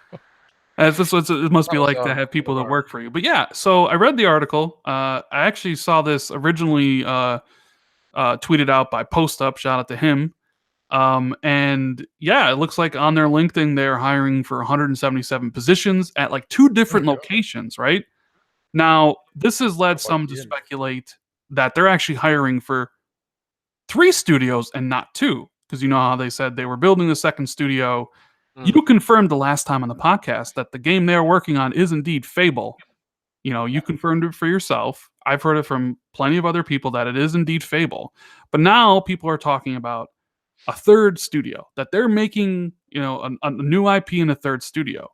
As this was, it must That be was like to have people that tomorrow. work for you. But yeah, so I read the article. I actually saw this originally tweeted out by Post Up. Shout out to him. And yeah, it looks like on their LinkedIn they're hiring for 177 positions at like two different Okay. locations. Right now, this has led Not quite some to the end. speculate that they're actually hiring for 3 studios and not two, because you know how they said they were building the second studio. Mm. You confirmed the last time on the podcast that the game they're working on is indeed Fable. You Yeah. confirmed it for yourself. I've heard it from plenty of other people that it is indeed Fable. But now people are talking about a third studio, that they're making, a new IP in a third studio.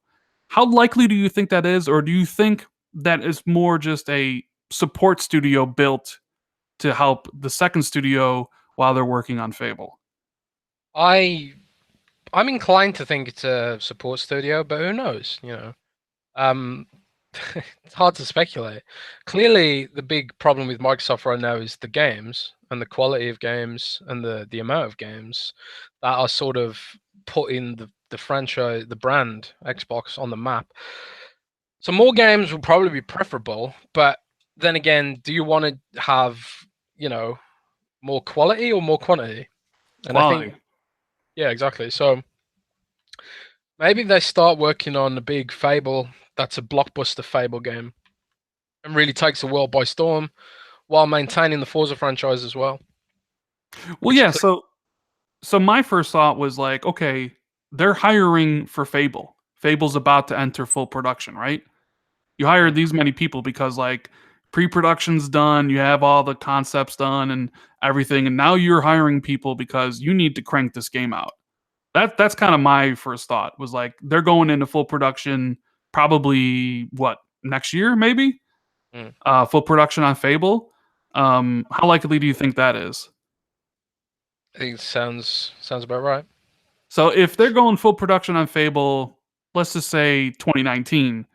How likely do you think that is, or do you think that is more just a support studio built to help the second studio while they're working on Fable? I'm inclined to think it's a support studio, but who knows? Um, it's hard to speculate. Clearly, the big problem with Microsoft right now is the games and the quality of games and the amount of games that are sort of putting the franchise, the brand Xbox on the map. So more games will probably be preferable, but then again, do you want to have, you know, more quality or more quantity? And I think, Quality. yeah, exactly. So maybe they start working on a big Fable that's a blockbuster Fable game and really takes the world by storm while maintaining the Forza franchise as well. Well, Which yeah. So my first thought was like, okay, they're hiring for Fable. Fable's about to enter full production, right? You hired these many people because like pre-production's done, you have all the concepts done and everything, and now you're hiring people because you need to crank this game out. That's kind of my first thought, was like they're going into full production probably what, next year maybe? Mm, Full production on Fable. How likely do you think that is? I think it sounds about right. So if they're going full production on Fable, let's just say 2019,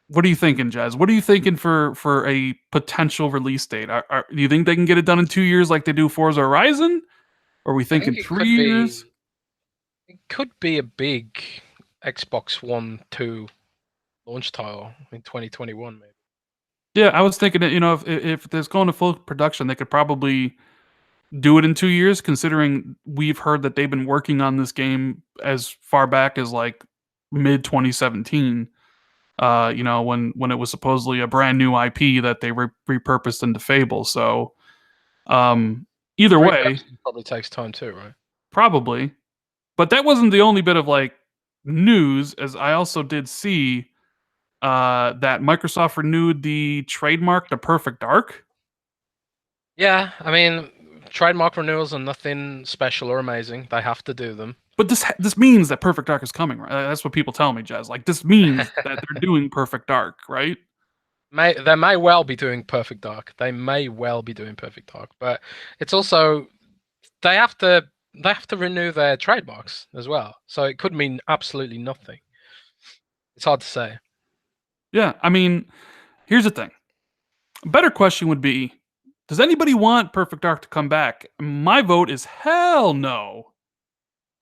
what are you thinking, Jez? What are you thinking for a potential release date? Do you think they can get it done in 2 years like they do Forza Horizon? Or are we I thinking think it 3 years? could be a big Xbox One 2 launch title in 2021 maybe. Yeah, I was thinking that if there's going to full production, they could probably do it in 2 years, considering we've heard that they've been working on this game as far back as like mid 2017. When it was supposedly a brand new IP that they repurposed into Fable. So either way, Repurposing probably takes time too, right? probably. But that wasn't the only bit of like news, as I also did see that Microsoft renewed the trademark to Perfect Dark. Yeah, I mean, trademark renewals are nothing special or amazing. They have to do them. But this means that Perfect Dark is coming, right? That's what people tell me, Jazz. Like this means that they're doing Perfect Dark, right? They may well be doing Perfect Dark. They may well be doing Perfect Dark, but it's also they have to renew their trademarks as well. So it could mean absolutely nothing. It's hard to say. Yeah, I mean, here's the thing. A better question would be, does anybody want Perfect Dark to come back? My vote is hell no.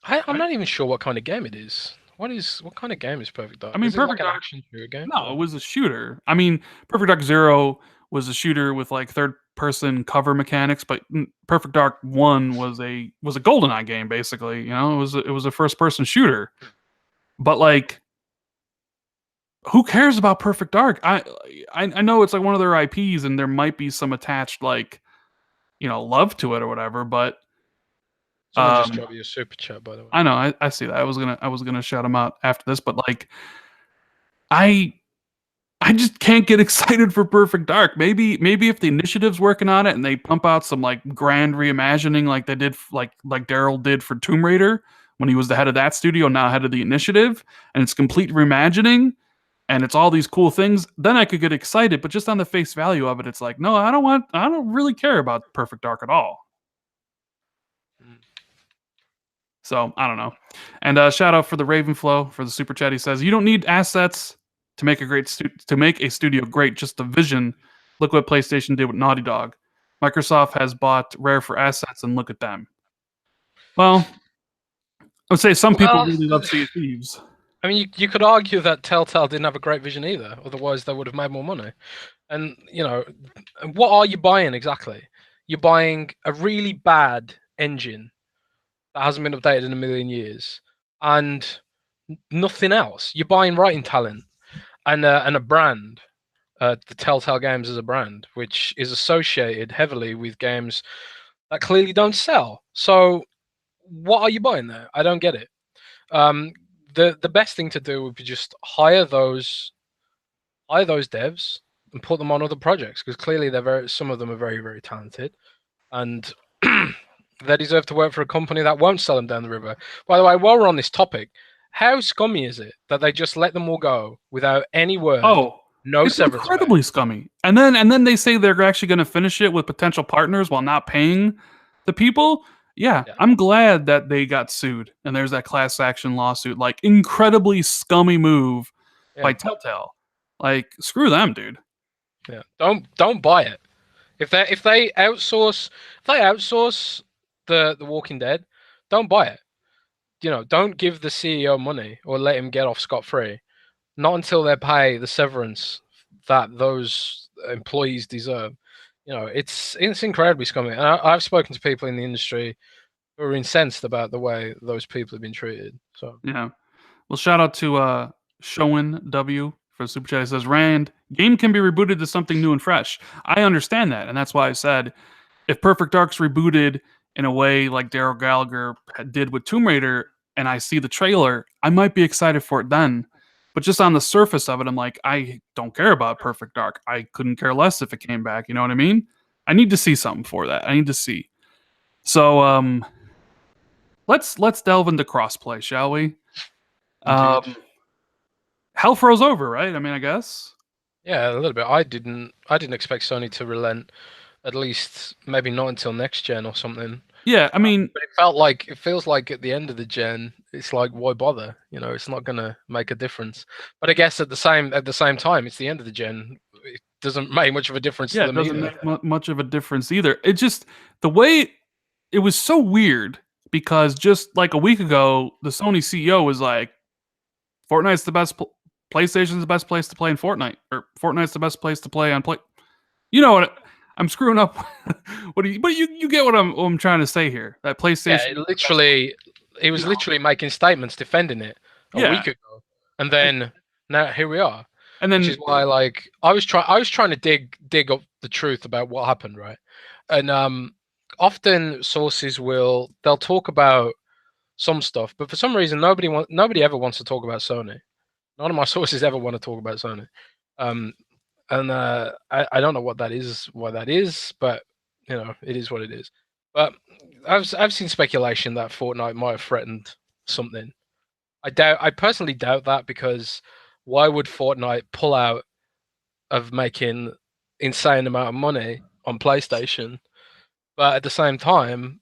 I'm Right? not even sure what kind of game it is. What kind of game is Perfect Dark? I mean, Is it like Perfect an Dark. action shooter game? No, it was a shooter. I mean, Perfect Dark Zero was a shooter with like third person cover mechanics, but Perfect Dark One was a GoldenEye game basically. It was a first person shooter. But like, who cares about Perfect Dark? I know it's like one of their IPs, and there might be some attached like love to it or whatever. But Someone just um, dropped you a super chat, by the way. I know I see that. I was gonna shout them out after this, but like I I just can't get excited for Perfect Dark. Maybe if the initiative's working on it and they pump out some like grand reimagining like they did like Daryl did for Tomb Raider when he was the head of that studio, now head of the initiative, and it's complete reimagining and it's all these cool things, then I could get excited. But just on the face value of it, it's like, no, I don't really care about Perfect Dark at all. So I don't know. And shout out for the Ravenflow for the super chat. He says, "You don't need assets to make a studio great. Just the vision. Look what PlayStation did with Naughty Dog. Microsoft has bought Rare for assets, and look at them." Well, I would say some people really love Sea of Thieves. I mean, you could argue that Telltale didn't have a great vision either. Otherwise, they would have made more money. And what are you buying exactly? You're buying a really bad engine that hasn't been updated in a million years, and nothing else. You're buying writing talent and a brand. The Telltale Games as a brand, which is associated heavily with games that clearly don't sell. So, what are you buying there? I don't get it. The best thing to do would be just hire those devs and put them on other projects, because clearly some of them are very, very talented, and they deserve to work for a company that won't sell them down the river. By the way, while we're on this topic, how scummy is it that they just let them all go without any word? Oh, no it's severance incredibly scummy. And then they say they're actually going to finish it with potential partners while not paying the people. Yeah, I'm glad that they got sued and there's that class action lawsuit. Like, incredibly scummy move by Telltale. Like, screw them, dude. Yeah, don't buy it. If they outsource the Walking Dead, don't buy it. Don't give the CEO money or let him get off scot-free. Not until they pay the severance that those employees deserve. It's incredibly scummy. And I've spoken to people in the industry who are incensed about the way those people have been treated. So yeah. Well, shout out to Showin W for the super chat. He says, "Rand, game can be rebooted to something new and fresh." I understand that, and that's why I said if Perfect Dark's rebooted in a way like Daryl Gallagher did with Tomb Raider, and I see the trailer, I might be excited for it then. But just on the surface of it, I'm like, I don't care about Perfect Dark. I couldn't care less if it came back. You know what I mean? I need to see something for that. I need to see. So let's delve into crossplay, shall we? Hell froze over, right? I mean, I guess. Yeah, a little bit. I didn't expect Sony to relent, at least maybe not until next gen or something. Yeah, I mean, but it feels like at the end of the gen, it's like, why bother? It's not gonna make a difference. But I guess at the same time, it's the end of the gen. It doesn't make much of a difference to them either. It doesn't make much of a difference either. It just, the way it was so weird, because just like a week ago, the Sony CEO was like, Fortnite's the best, PlayStation's the best place to play in Fortnite, or Fortnite's the best place to play on Play. You know what? I'm screwing up. But you get what I'm trying to say here. That PlayStation. Yeah, he was literally making statements defending it a week ago, and then now here we are. And then, which is why, like, I was trying to dig up the truth about what happened, right? And often sources they'll talk about some stuff, but for some reason nobody ever wants to talk about Sony. None of my sources ever want to talk about Sony. And I don't know what that is, why that is, but it is what it is. But I've seen speculation that Fortnite might have threatened something. I personally doubt that, because why would Fortnite pull out of making insane amount of money on PlayStation? But at the same time,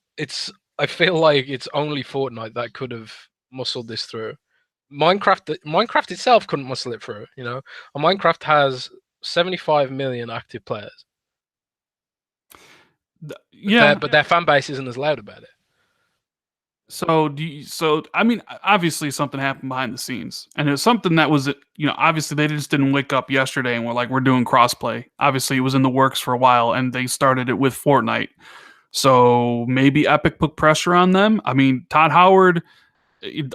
I feel like it's only Fortnite that could have muscled this through. Minecraft itself couldn't muscle it through. And Minecraft has 75 million active players. Yeah, but their fan base isn't as loud about it. So I mean, obviously something happened behind the scenes, and it's something that was, obviously they just didn't wake up yesterday and were like, we're doing crossplay. Obviously it was in the works for a while, and they started it with Fortnite. So maybe Epic put pressure on them. I mean, Todd Howard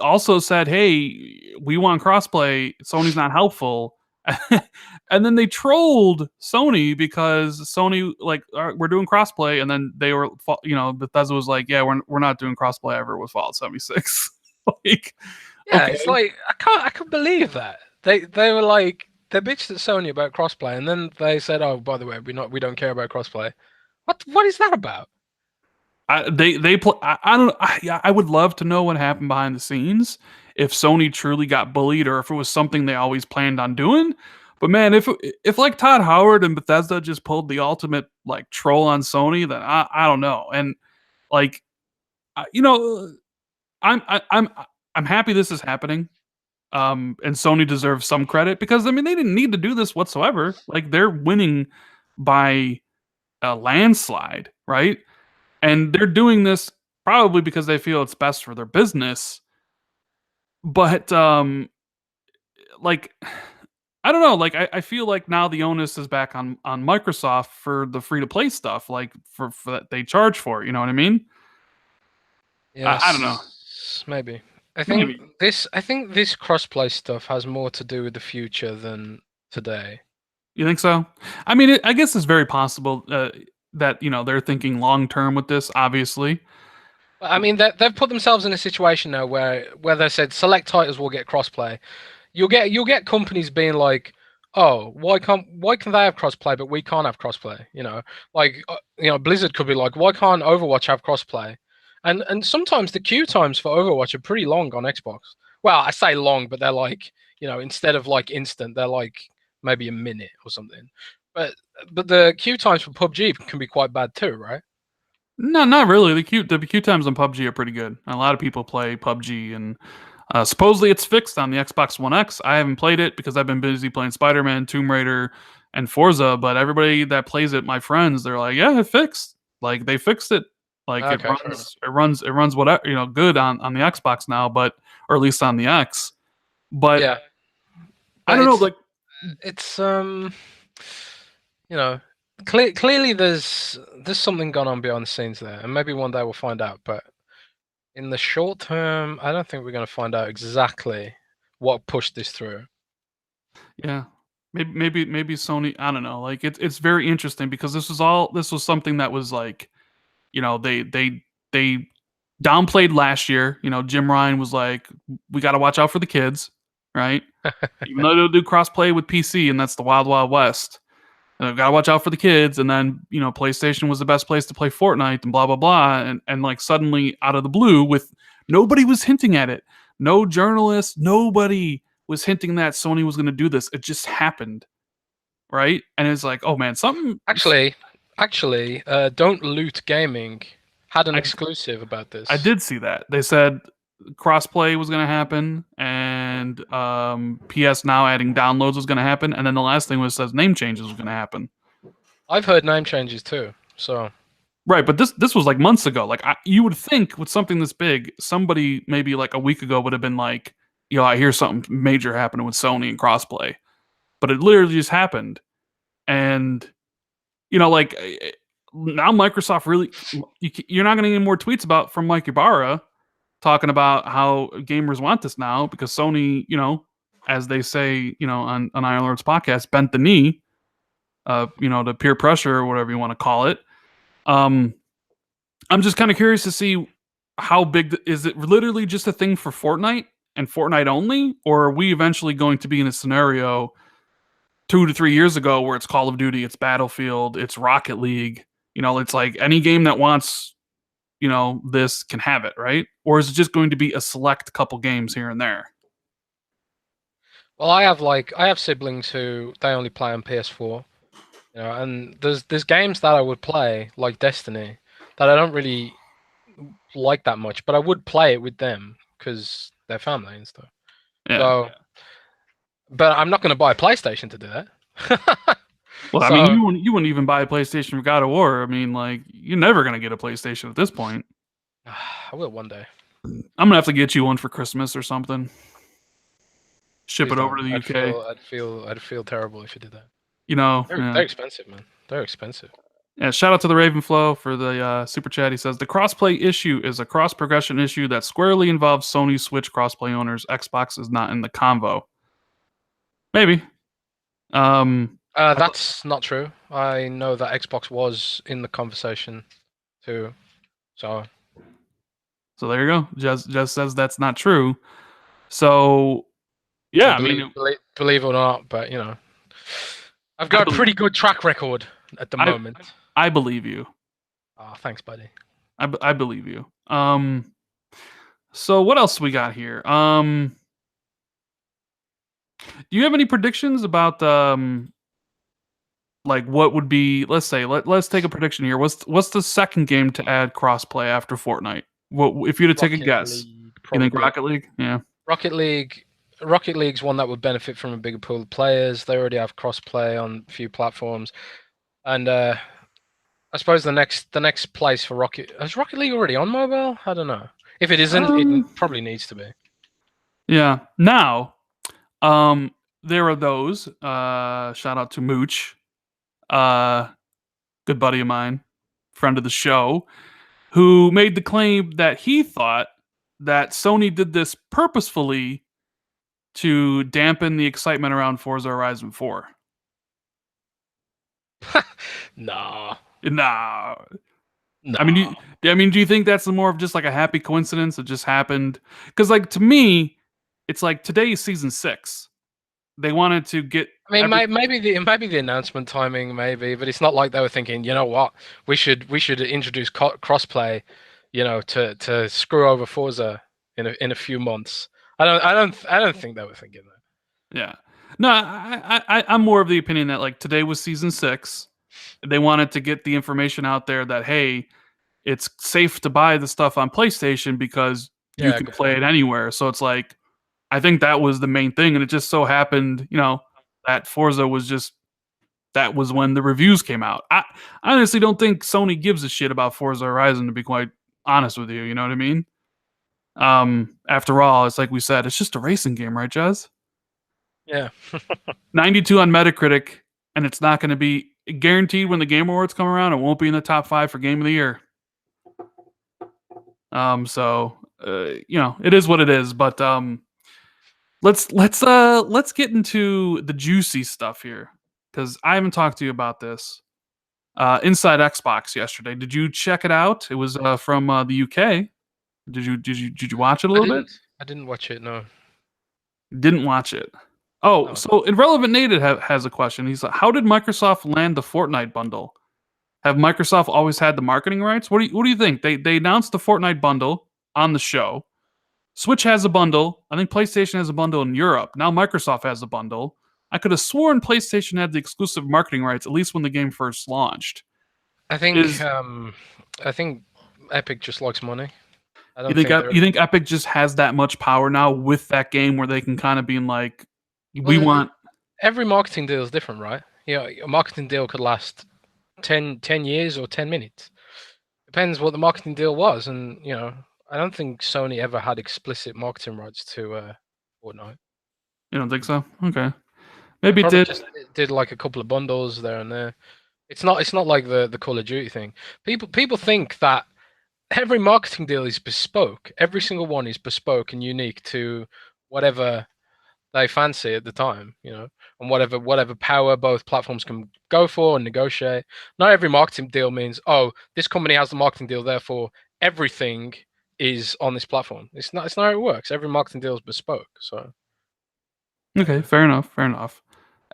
also said, hey, we want crossplay. Sony's not helpful. And then they trolled Sony because Sony, like, we're doing crossplay, and then they were, Bethesda was like, yeah, we're not doing crossplay ever with Fallout 76. Like, yeah, okay. It's like I can't believe that they were like, they bitched at Sony about crossplay, and then they said, "Oh, by the way, we don't care about crossplay." What is that about? I don't. Yeah, I would love to know what happened behind the scenes, if Sony truly got bullied or if it was something they always planned on doing. But man, if like Todd Howard and Bethesda just pulled the ultimate like troll on Sony, then I don't know. And like you know, I'm I, I'm I'm happy this is happening. And Sony deserves some credit because I mean they didn't need to do this whatsoever. Like they're winning by a landslide, right? And they're doing this probably because they feel it's best for their business. But like I don't know, like I feel like now the onus is back on Microsoft for the free to play stuff, like for that they charge for it, you know what I mean? I don't know. Yes, maybe. Maybe. I think this crossplay stuff has more to do with the future than today. You think so? I mean, I guess it's very possible that, they're thinking long term with this, obviously. I mean, they've put themselves in a situation now where they said select titles will get crossplay. You'll get companies being like, oh, why can they have crossplay but we can't have crossplay? Like Blizzard could be like, why can't Overwatch have crossplay? And sometimes the queue times for Overwatch are pretty long on Xbox. Well, I say long, but they're like, instead of like instant, they're like maybe a minute or something. But the queue times for PUBG can be quite bad too, right? No, not really. The queue times on PUBG are pretty good. A lot of people play PUBG, and supposedly it's fixed on the Xbox One X. I haven't played it because I've been busy playing Spider-Man, Tomb Raider, and Forza. But everybody that plays it, my friends, they're like, "Yeah, it fixed. Like they fixed it. Like it Okay, fair enough. runs, it runs, it runs whatever good on the Xbox now, but or at least on the X. But Yeah, I but don't know, it's like it's you know, clearly there's something gone on behind the scenes there, and maybe one day we'll find out. But in the short term, I don't think we're going to find out exactly what pushed this through. yeah. Maybe Sony, I don't know. Like it's very interesting because this was something that was like, they downplayed last year. Jim Ryan was like, we got to watch out for the kids, right? Even though they'll do crossplay with PC and that's the wild wild west. Got to watch out for the kids, and then PlayStation was the best place to play Fortnite, and blah blah blah, and like suddenly out of the blue, with nobody was hinting at it, no journalist, nobody was hinting that Sony was going to do this. It just happened, right? And it's like, oh man, something. Actually, Don't Loot Gaming had an I exclusive about I this. did see that they said crossplay was going to happen, and PS Now adding downloads was going to happen, and then the last thing was says name changes was going to happen. I've heard name changes too. So Right, but this was like months ago. Like you would think with something this big, somebody maybe like a week ago would have been like, I hear something major happening with Sony and crossplay," but it literally just happened. And like now Microsoft really, you're not going to get any more tweets about from Mike Ibarra talking about how gamers want this now because Sony, as they say, on Iron Lord's podcast, bent the knee, to peer pressure or whatever you want to call it. Um, I'm just kind of curious to see how big is it literally just a thing for Fortnite and Fortnite only, or are we eventually going to be in a scenario 2 to 3 years ago where it's Call of Duty, it's Battlefield, it's Rocket League, it's like any game that wants, this can have it, right? Or is it just going to be a select couple games here and there? well, I have siblings who they only play on PS4. And there's games that I would play like Destiny that I don't really like that much, but I would play it with them because they're family and stuff. Yeah. So, but I'm not going to buy a PlayStation to do that. Well, I mean, So you wouldn't even buy a PlayStation for God of War. I mean, like, you're never gonna get a PlayStation at this point. I will one day. I'm gonna have to get you one for Christmas or something. Ship Please it over don't. to the I'd UK. feel I'd feel I'd feel terrible if you did that. Yeah. They're expensive, man. They're expensive. Yeah, shout out to the Ravenflow for the super chat. He says the crossplay issue is a cross progression issue that squarely involves Sony Switch crossplay owners. Xbox is not in the convo. Maybe. That's not true. I know that Xbox was in the conversation too. So So there you go. Just says that's not true. So Yeah, I Believe, mean, believe it or not, but I've got a pretty good track record at the moment. I believe you. Oh, thanks, buddy. I believe you. So what else we got here? Do you have any predictions about like what would be? Let's say let's take a prediction here. What's the second game to add crossplay after Fortnite? What if you had to take a Rocket guess? League, You think probably. Rocket League? Yeah. Rocket League. Rocket League's one that would benefit from a bigger pool of players. They already have crossplay on a few platforms, and I suppose the next place for Rocket is Rocket League already on mobile. I don't know. If it isn't, it Um. probably needs to be. Yeah. Now, there are those. Shout out to Mooch, uh, good buddy of mine, friend of the show, who made the claim that he thought that Sony did this purposefully to dampen the excitement around Forza Horizon 4. No, Nah. no. Do you think that's more of just like a happy coincidence that just happened? Because like to me, it's like today is season 6. They wanted to get I mean, every maybe the announcement timing, maybe, but it's not like they were thinking, you know what, we should introduce crossplay, to screw over Forza in a few months. I don't think they were thinking that. yeah. No, I'm more of the opinion that like today was season 6. They wanted to get the information out there that hey, it's safe to buy the stuff on PlayStation because you Yeah, can good play it point. anywhere. So it's like I think that was the main thing, and it just so happened, that Forza was just that was when the reviews came out. I honestly don't think Sony gives a shit about Forza Horizon, to be quite honest with you. You know what I mean? After all, it's like we said, it's just a racing game, right, Jez? Yeah. 92 on Metacritic, and it's not going to be guaranteed when the Game Awards come around. It won't be in the top 5 for Game of the Year. So it is what it is. But let's get into the juicy stuff here because I haven't talked to you about this. Inside Xbox yesterday. Did you check it out? It was from the UK. Did you watch it a I little bit? didn't. I didn't watch it. No. Didn't watch it. Oh, No. so Irrelevant Native has a question. He's like, how did Microsoft land the Fortnite bundle? Have Microsoft always had the marketing rights? What do you think? They announced the Fortnite bundle on the show. Switch has a bundle. I think PlayStation has a bundle in Europe. Now Microsoft has a bundle. I could have sworn PlayStation had the exclusive marketing rights, at least when the game first launched. I think. Is I think Epic just likes money. I you don't think think they're. you think Epic just has that much power now with that game where they can kind of be like, we Well, want every marketing deal is different, right? A marketing deal could last 10 years or 10 minutes. Depends what the marketing deal was, and I don't think Sony ever had explicit marketing rights to Fortnite. you don't think so? Okay, They maybe it probably did. just did like a couple of bundles there and there. It's not like the Call of Duty thing. People think that every marketing deal is bespoke. Every single one is bespoke and unique to whatever they fancy at the time, and whatever power both platforms can go for and negotiate. Not every marketing deal means, oh, this company has the marketing deal, therefore everything is on this platform. It's not how it works. Every marketing deal is bespoke. So Okay, fair enough. Fair enough.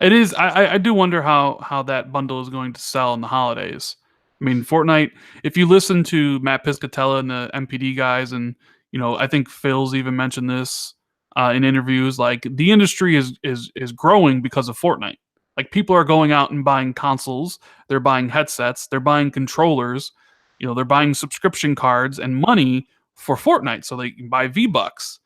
It is. I do wonder how that bundle is going to sell in the holidays. I mean, Fortnite. If you listen to Matt Piscatella and the MPD guys, and I think Phil's even mentioned this in interviews. Like the industry is growing because of Fortnite. Like people are going out and buying consoles. They're buying headsets. They're buying controllers. They're buying subscription cards and money for Fortnite, so they can buy V Bucks.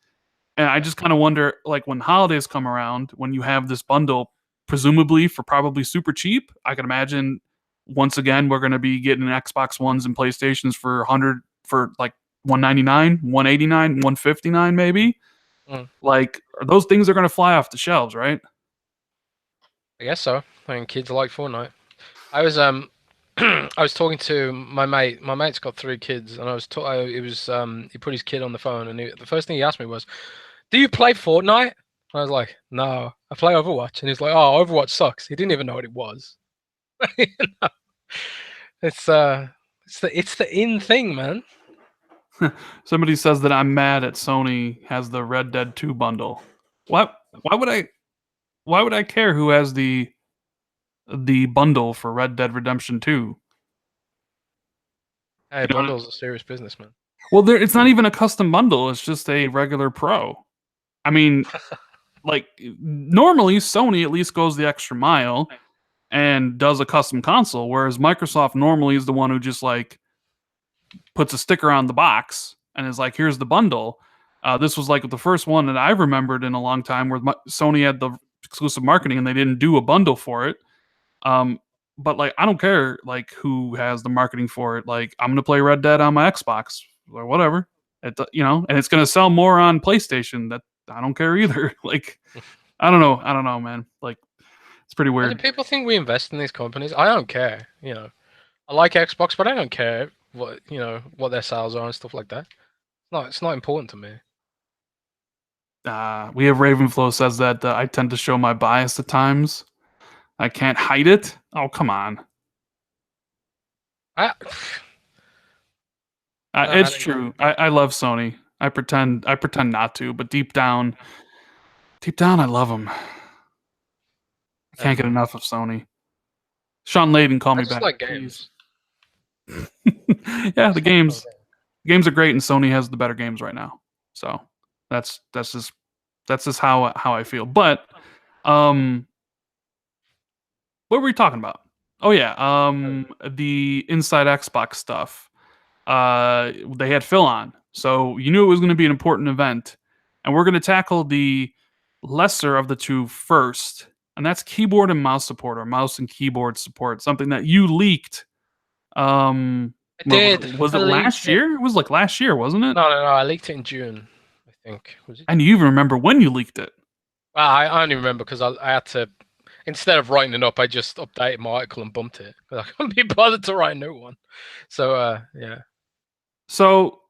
And I just kind of wonder, like, when holidays come around, when you have this bundle, presumably for probably super cheap, I can imagine once again we're going to be getting Xbox Ones and PlayStations for 100 for like 199, 189, 159 maybe. mm, Like those things are going to fly off the shelves, right? I guess so. I mean, kids like Fortnite. I was I was talking to my mate. My mate's got 3 kids, and he put his kid on the phone, and the first thing he asked me was, "Do you play Fortnite?" I was like, "No, I play Overwatch." And he's like, "Oh, Overwatch sucks." He didn't even know what it was. You know? It's it's the in thing, man. Somebody says that I'm mad at Sony has the Red Dead 2 bundle. What? Why would I? Why would I care who has the bundle for Red Dead Redemption 2? Hey, You know, bundles are serious business, man. well, it's not even a custom bundle. It's just a regular Pro. I mean, like normally Sony at least goes the extra mile and does a custom console, whereas Microsoft normally is the one who just like puts a sticker on the box and is like, "Here's the bundle." This was like the first one that I remembered in a long time where Sony had the exclusive marketing and they didn't do a bundle for it. Um, but like, I don't care like who has the marketing for it. Like, I'm gonna play Red Dead on my Xbox or whatever. And it's gonna sell more on PlayStation. That I don't care either. Like, I don't know, man. Like, it's pretty Why do weird. people think we invest in these companies? I don't care. You know, I like Xbox, but I don't care what their sales are and stuff like that. No, it's not important to me. We have Ravenflow says that I tend to show my bias at times. I can't hide it. Oh, come on. I, I It's don't know. true. I love Sony. I pretend not to, but deep down, I love them. I I can't don't get know. enough of Sony. Sean Layden, call I me just back, like please. games. Yeah, I the just like playing games are great, and Sony has the better games right now. So that's just how I feel. But um, what were we talking about? Oh yeah, games. the Inside Xbox stuff. They had Phil on, so you knew it was going to be an important event, and we're going to tackle the lesser of the two first, and that's keyboard and mouse support, or mouse and keyboard support, something that you leaked. I What was did. it? Was I it leaked last it. year? It was like last year, wasn't it? No. I leaked it in June. I think was it And June? you even remember when you leaked it. Well, I only remember because I had to. Instead of writing it up, I just updated my article and bumped it. I couldn't be bothered to write a new one. So yeah. So,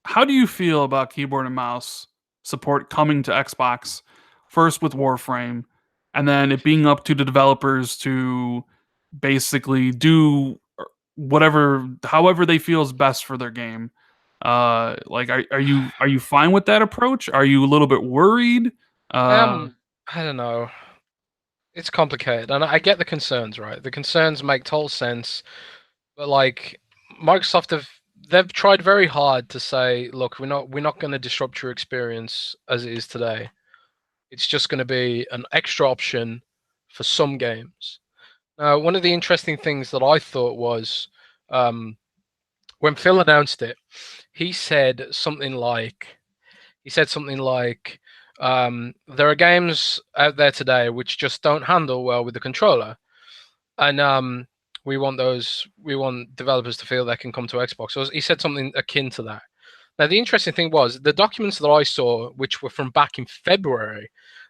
how do you feel about keyboard and mouse support coming to Xbox first with Warframe, and then it being up to the developers to basically do whatever, however they feel is best for their game? Like, are you fine with that approach? Are you a little bit worried? Uh, I don't know. It's complicated, and I get the concerns, right? The concerns make total sense, but like Microsoft they've tried very hard to say, look, we're not going to disrupt your experience as it is today. It's just going to be an extra option for some games. Now, one of the interesting things that I thought was um, when Phil announced it, he said something like, there are games out there today which just don't handle well with the controller, and we want developers to feel they can come to Xbox. So he said something akin to that. Now, the interesting thing was the documents that I saw, which were from back in February,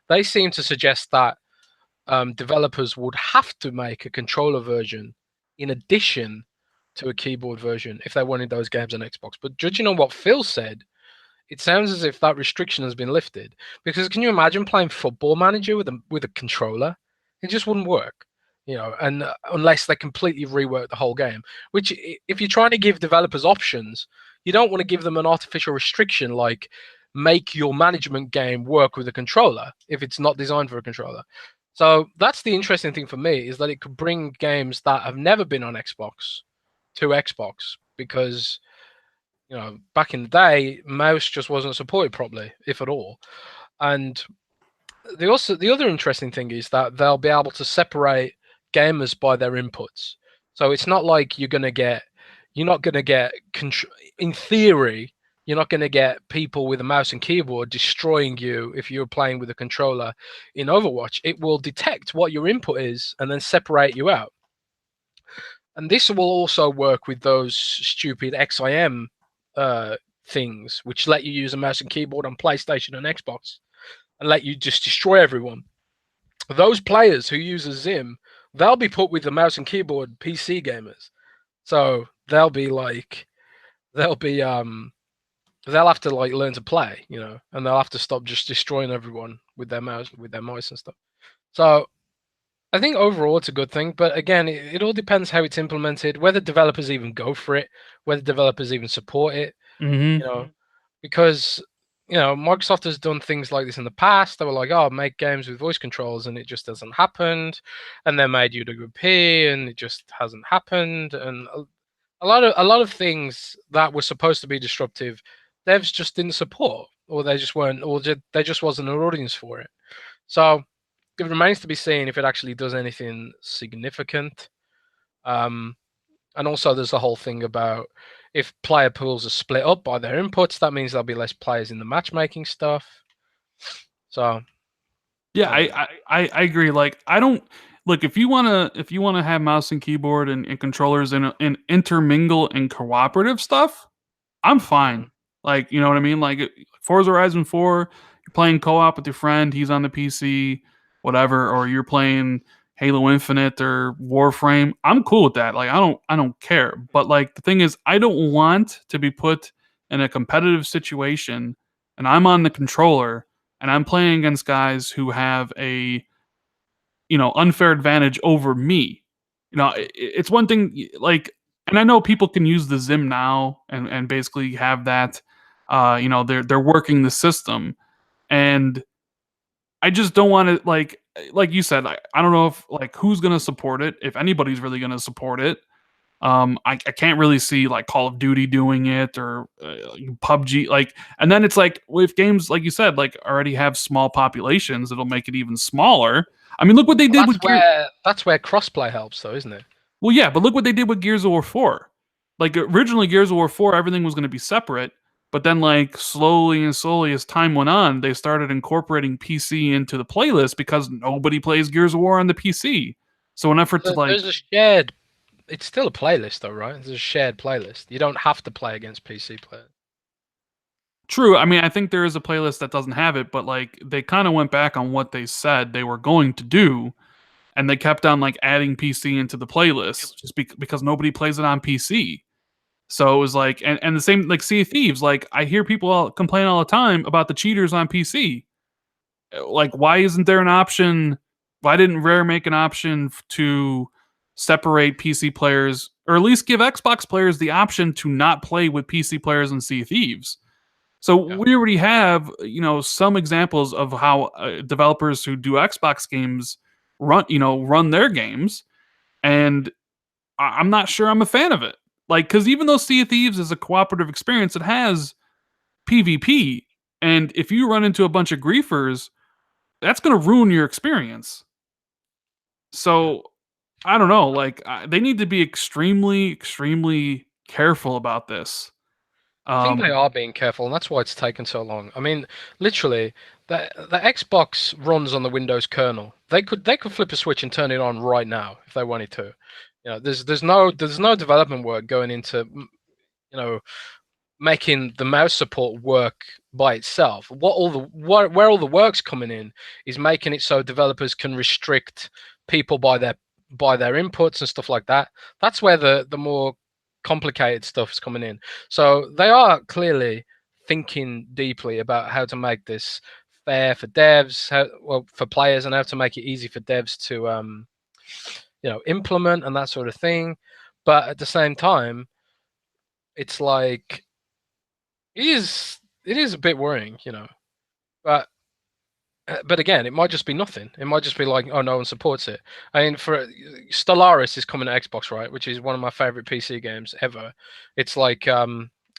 they seem to suggest that developers would have to make a controller version in addition to a keyboard version if they wanted those games on Xbox. But judging on what Phil said, it sounds as if that restriction has been lifted. Because can you imagine playing Football Manager with a controller? It just wouldn't work, and unless they completely rework the whole game. Which, if you're trying to give developers options, you don't want to give them an artificial restriction like make your management game work with a controller if it's not designed for a controller. So that's the interesting thing for me, is that it could bring games that have never been on Xbox to Xbox, because back in the day, mouse just wasn't supported properly, if at all. And the other interesting thing is that they'll be able to separate gamers by their inputs. So it's not like you're not gonna get in theory, you're not gonna get people with a mouse and keyboard destroying you if you're playing with a controller in Overwatch. It will detect what your input is and then separate you out. And this will also work with those stupid XIM things, which let you use a mouse and keyboard on PlayStation and Xbox and let you just destroy everyone. Those players who use a Zim, they'll be put with the mouse and keyboard PC gamers. So they'll have to like learn to play, and they'll have to stop just destroying everyone with their mice and stuff. So I think overall it's a good thing, but again, it all depends how it's implemented, whether developers even go for it, whether developers even support it, mm-hmm. because Microsoft has done things like this in the past. They were like, "Oh, make games with voice controls," and it just hasn't happened. And they made UWP, and it just hasn't happened. And a lot of things that were supposed to be disruptive, devs just didn't support, or they just weren't, or there just wasn't an audience for it. So it remains to be seen if it actually does anything significant. And also, there's the whole thing about if player pools are split up by their inputs, that means there'll be less players in the matchmaking stuff. So, Yeah, I don't know. I agree. Like, I don't look if you wanna have mouse and keyboard and controllers and intermingle in cooperative stuff. I'm fine. Mhm. Like, you know what I mean? Like Forza Horizon 4, you're playing co-op with your friend, he's on the PC, whatever, or you're playing Halo Infinite or Warframe. I'm cool with that. Like I don't care. But like the thing is I don't want to be put in a competitive situation and I'm on the controller and I'm playing against guys who have a unfair advantage over me. It's one thing like, and I know people can use the Zim now and basically have that. They're working the system, and I just don't want to like you said. I don't know if like who's gonna support it, if anybody's really gonna support it. I can't really see like Call of Duty doing it or PUBG and then it's like with games like you said like already have small populations, it'll make it even smaller. I mean, look what they Well, did that's with Gear. where crossplay helps, though, isn't it? Well, yeah, but look what they did with Gears of War 4. Like originally Gears of War 4, everything was going to be separate, but then like slowly and slowly as time went on, they started incorporating PC into the playlist because nobody plays Gears of War on the PC. So an effort to There's like a shared. It's still a playlist, though, right? There's a shared playlist. You don't have to play against PC players. true, I mean, I think there is a playlist that doesn't have it, but like they kind of went back on what they said they were going to do and they kept on like adding PC into the playlist just because nobody plays it on PC. So it was like, and the same like Sea of Thieves. Like I hear people complain all the time about the cheaters on PC. Like, why isn't there an option? Why didn't Rare make an option to separate PC players, or at least give Xbox players the option to not play with PC players in Sea of Thieves? So Yeah. we already have, some examples of how developers who do Xbox games run their games, and I'm not sure I'm a fan of it. Like, because even though Sea of Thieves is a cooperative experience, it has PvP, and if you run into a bunch of griefers, that's going to ruin your experience. Yeah. So I don't know. Like, they need to be extremely, extremely careful about this. I think they Um, are being careful, and that's why it's taken so long. I mean, literally, the Xbox runs on the Windows kernel. They could flip a switch and turn it on right now if they wanted to. There's no development work going into making the mouse support work by itself. Where all the work's coming in is making it so developers can restrict people by their inputs and stuff like that. That's where the more complicated stuff is coming in. So they are clearly thinking deeply about how to make this fair for devs, for players, and how to make it easy for devs to implement and that sort of thing. But at the same time, it's like it is a bit worrying. But but again, it might just be nothing. It might just be like, oh, no one supports it. I mean, for Stellaris is coming to Xbox, right? Which is one of my favorite PC games ever. It's like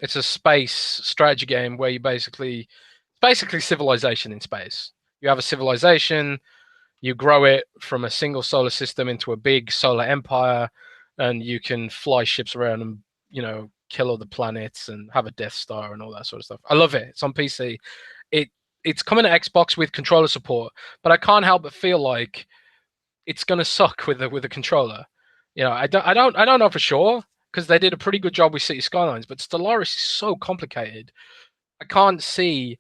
it's a space strategy game where basically civilization in space. You have a civilization, you grow it from a single solar system into a big solar empire, and you can fly ships around and kill other planets and have a Death Star and all that sort of stuff. I love it. It's on PC. It it's coming to Xbox with controller support, but I can't help but feel like it's gonna suck with a controller. I don't know for sure because they did a pretty good job with City Skylines, but Stellaris is so complicated. I can't see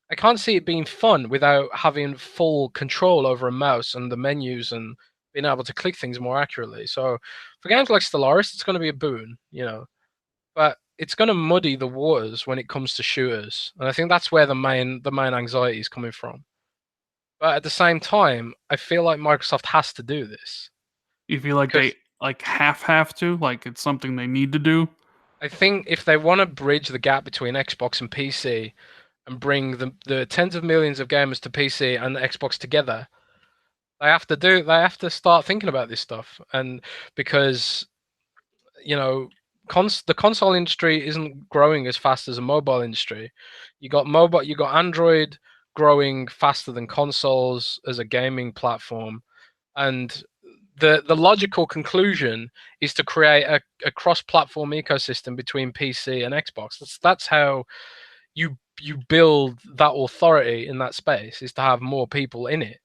I can't see it being fun without having full control over a mouse and the menus and being able to click things more accurately. So for games like Stellaris, it's going to be a boon. But it's going to muddy the waters when it comes to shooters, and I think that's where the main anxiety is coming from. But at the same time, I feel like Microsoft has to do this you feel like they because like half have to, like it's something they need to do. I think if they want to bridge the gap between Xbox and PC, and bring the tens of millions of gamers to PC and Xbox together, they have to start thinking about this stuff. And because the console industry isn't growing as fast as a mobile industry. You got Android growing faster than consoles as a gaming platform, and the logical conclusion is to create a cross-platform ecosystem between PC and Xbox. That's how you build that authority in that space, is to have more people in it.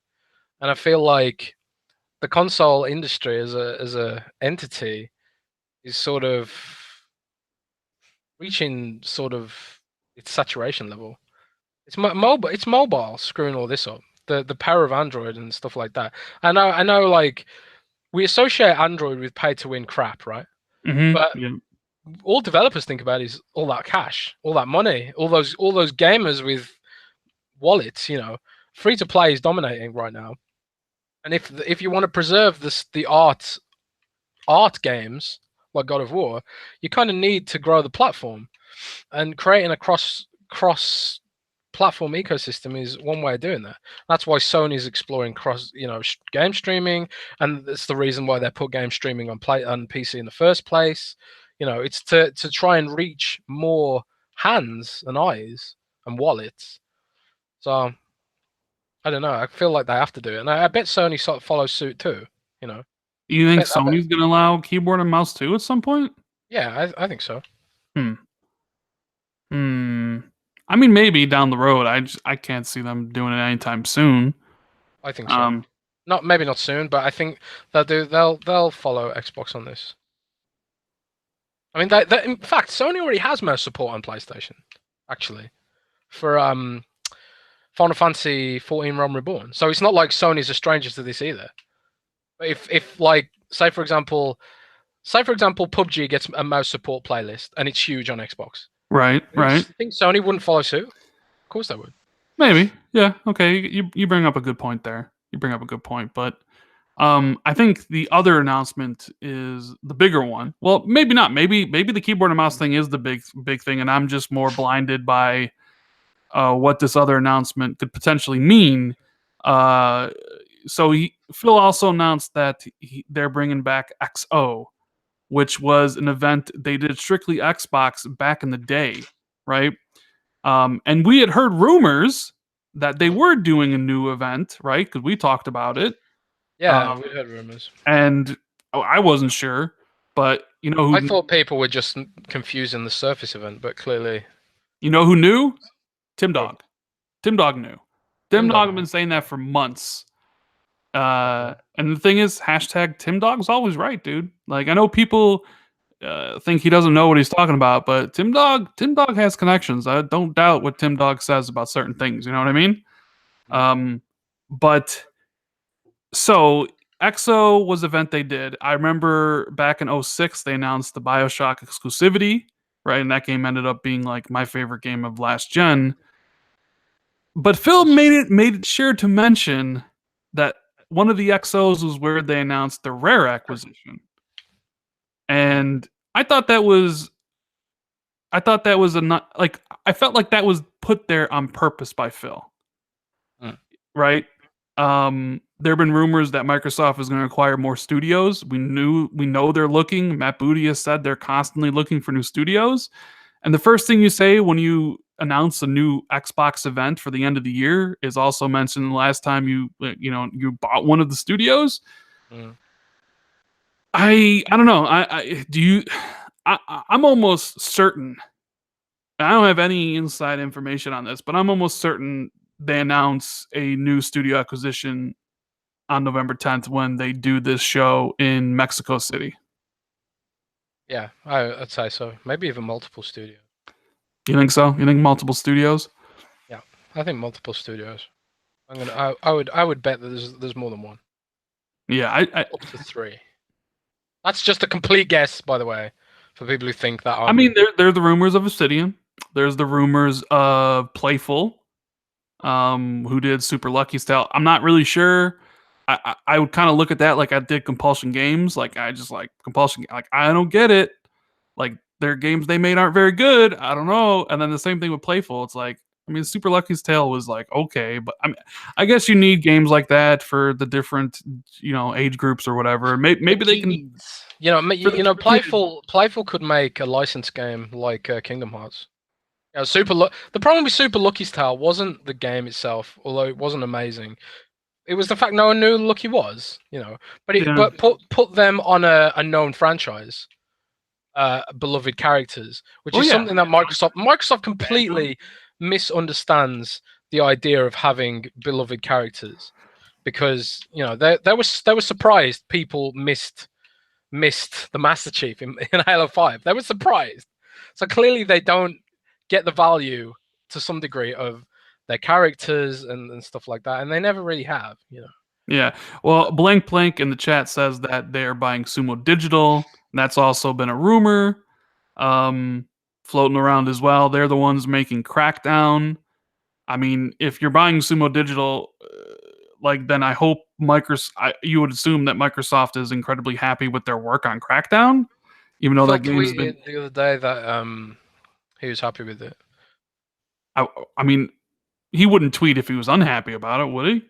And I feel like the console industry as a entity is sort of reaching sort of its saturation level. It's mobile. It's mobile screwing all this up. The power of Android and stuff like that. I know. Like, we associate Android with pay to win crap, right? But Yeah. all developers think about is all that cash, all that money, all those gamers with wallets. Free to play is dominating right now. And if you want to preserve the art games like God of War, you kind of need to grow the platform, and creating a cross platform ecosystem is one way of doing that. That's why Sony's exploring game streaming, and that's the reason why they put game streaming on PC in the first place. It's to try and reach more hands and eyes and wallets. So I don't know. I feel like they have to do it, and I bet Sony sort of follows suit too. You think I bet, Sony's going to allow keyboard and mouse too at some point? yeah, I think so. Hmm. I mean, maybe down the road. I can't see them doing it anytime soon. I think so. Maybe not soon, but I think they'll follow Xbox on this. I mean, in fact, Sony already has mouse support on PlayStation, actually, for Final Fantasy 14 Realm Reborn. So it's not like Sony's a stranger to this either. But if like, say for example, PUBG gets a mouse support playlist and it's huge on Xbox. Right. I think Sony wouldn't follow suit. Of course they would. Maybe. Yeah. Okay. You bring up a good point there. But I think the other announcement is the bigger one. Well, maybe not. Maybe the keyboard and mouse thing is the big thing, and I'm just more blinded by what this other announcement could potentially mean. So Phil also announced that they're bringing back XO, which was an event they did strictly Xbox back in the day, right? And we had heard rumors that they were doing a new event, right? Because we talked about it. Yeah, we heard rumors. And I wasn't sure, but I thought people were just confusing the Surface event, but clearly, who knew? Tim Dog. Tim Dog knew. Tim Dog had been saying that for months. And the thing is, hashtag Tim Dog's always right, dude. Like, I know people think he doesn't know what he's talking about, but Tim Dog has connections. I don't doubt what Tim Dog says about certain things. You know what I mean? But so EXO was an event they did. I remember back in 2006, they announced the BioShock exclusivity, right? And that game ended up being like my favorite game of last gen. But Phil made it sure to mention that one of the XOs was where they announced the Rare acquisition. And I thought that was I felt like that was put there on purpose by Phil. Right? There have been rumors that Microsoft is going to acquire more studios. We know they're looking. Matt Booty has said they're constantly looking for new studios. And the first thing you say when you announce a new Xbox event for the end of the year is also mentioned the last time you bought one of the studios. I don't know. I'm almost certain. I don't have any inside information on this, but I'm almost certain they announce a new studio acquisition on November 10th when they do this show in Mexico City. Yeah, I'd say so. Maybe even multiple studios. You think so? You think multiple studios? Yeah, I think multiple studios. I would bet that there's more than one. Yeah, up to 3. That's just a complete guess, by the way, for people who think that. I mean, there are the rumors of Obsidian. There's the rumors of Playful, who did Super Lucky Style. I'm not really sure. I would kind of look at that like I did Compulsion Games. Like, I just like Compulsion. Like, I don't get it. Like, their games they made aren't very good. I don't know. And then the same thing with Playful. It's like, I mean, Super Lucky's Tale was like okay, but I guess you need games like that for the different, age groups or whatever. Maybe they can for the kids. Playful could make a licensed game like Kingdom Hearts. The problem with Super Lucky's Tale wasn't the game itself, although it wasn't amazing. It was the fact no one knew who Lucky was, Yeah. But put them on a known franchise, beloved characters, which is something that Microsoft completely misunderstands the idea of having beloved characters, because they were surprised people missed the Master Chief in Halo 5. They were surprised. So clearly they don't get the value to some degree of their characters and stuff like that, and they never really have. Yeah. Well, Blank in the chat says that they are buying Sumo Digital. That's also been a rumor floating around as well. They're the ones making Crackdown. I mean, if you're buying Sumo Digital, then I hope you would assume that Microsoft is incredibly happy with their work on Crackdown, even though that game's been. The other day that he was happy with it. I mean, he wouldn't tweet if he was unhappy about it, would he?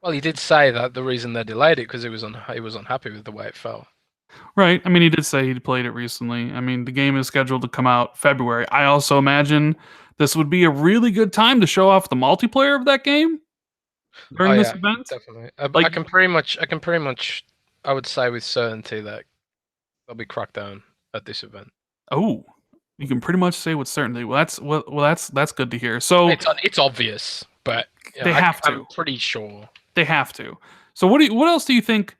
Well, he did say that the reason they delayed it because he was unhappy with the way it fell. Right. I mean, he did say he'd played it recently. I mean, the game is scheduled to come out February. I also imagine this would be a really good time to show off the multiplayer of that game during this event. Definitely. I can pretty much, I would say with certainty that there'll be Crackdown at this event. Oh, you can pretty much say with certainty. Well, that's good to hear. So it's obvious, but they have to. I'm pretty sure they have to. So what else do you think?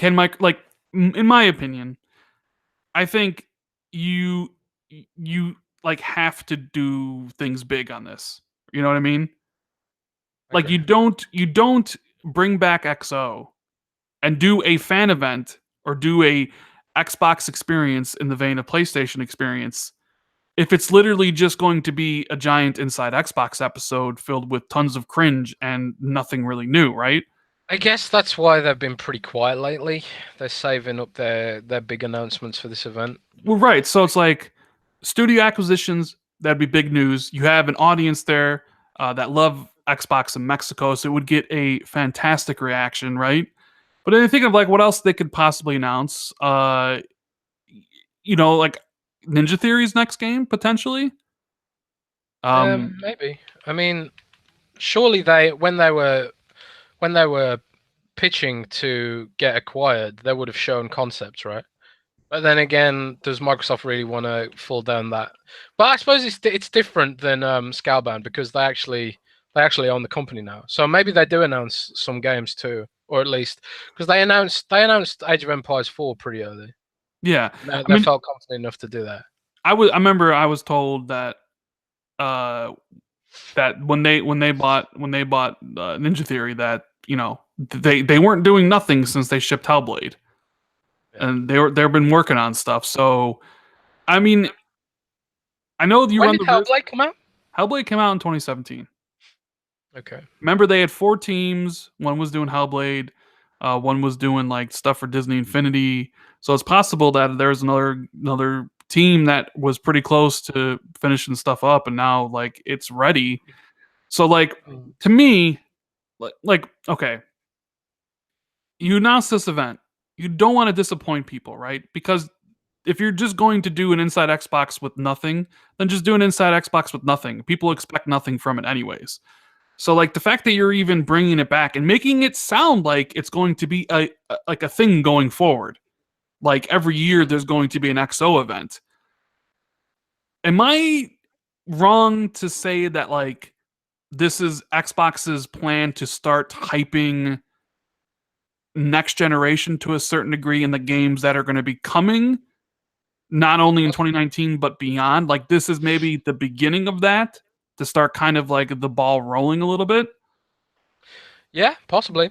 In my opinion, I think you have to do things big on this. You know what I mean? Like Okay. you don't bring back XO and do a fan event or do a Xbox experience in the vein of PlayStation experience if it's literally just going to be a giant inside Xbox episode filled with tons of cringe and nothing really new, right? I guess that's why they've been pretty quiet lately. They're saving up their big announcements for this event. Well, right. So it's like studio acquisitions, that'd be big news. You have an audience there that love Xbox in Mexico, so it would get a fantastic reaction, right? But then I think of what else they could possibly announce. Like Ninja Theory's next game potentially. Maybe. I mean, surely when they were pitching to get acquired, they would have shown concepts, right? But then again, does Microsoft really want to fall down that? But I suppose it's different than Scalebound because they actually own the company now. So maybe they do announce some games too, or at least because they announced Age of Empires 4 pretty early. Yeah, they felt confident enough to do that. I remember I was told that that when they bought Ninja Theory that they weren't doing nothing since they shipped Hellblade, and they've been working on stuff. So, I mean, I know you when did Hellblade come out? Hellblade came out in 2017. Okay. Remember, they had 4 teams. One was doing Hellblade. One was doing stuff for Disney Infinity. So it's possible that there's another team that was pretty close to finishing stuff up, and now it's ready. So to me, okay, you announce this event, you don't want to disappoint people, right? Because if you're just going to do an Inside Xbox with nothing, then just do an Inside Xbox with nothing. People expect nothing from it anyways. So the fact that you're even bringing it back and making it sound like it's going to be a thing going forward, every year there's going to be an XO event. Am I wrong to say that this is Xbox's plan to start hyping next generation to a certain degree in the games that are going to be coming, not only in 2019 but beyond? This is maybe the beginning of that, to start kind of the ball rolling a little bit? Yeah, possibly.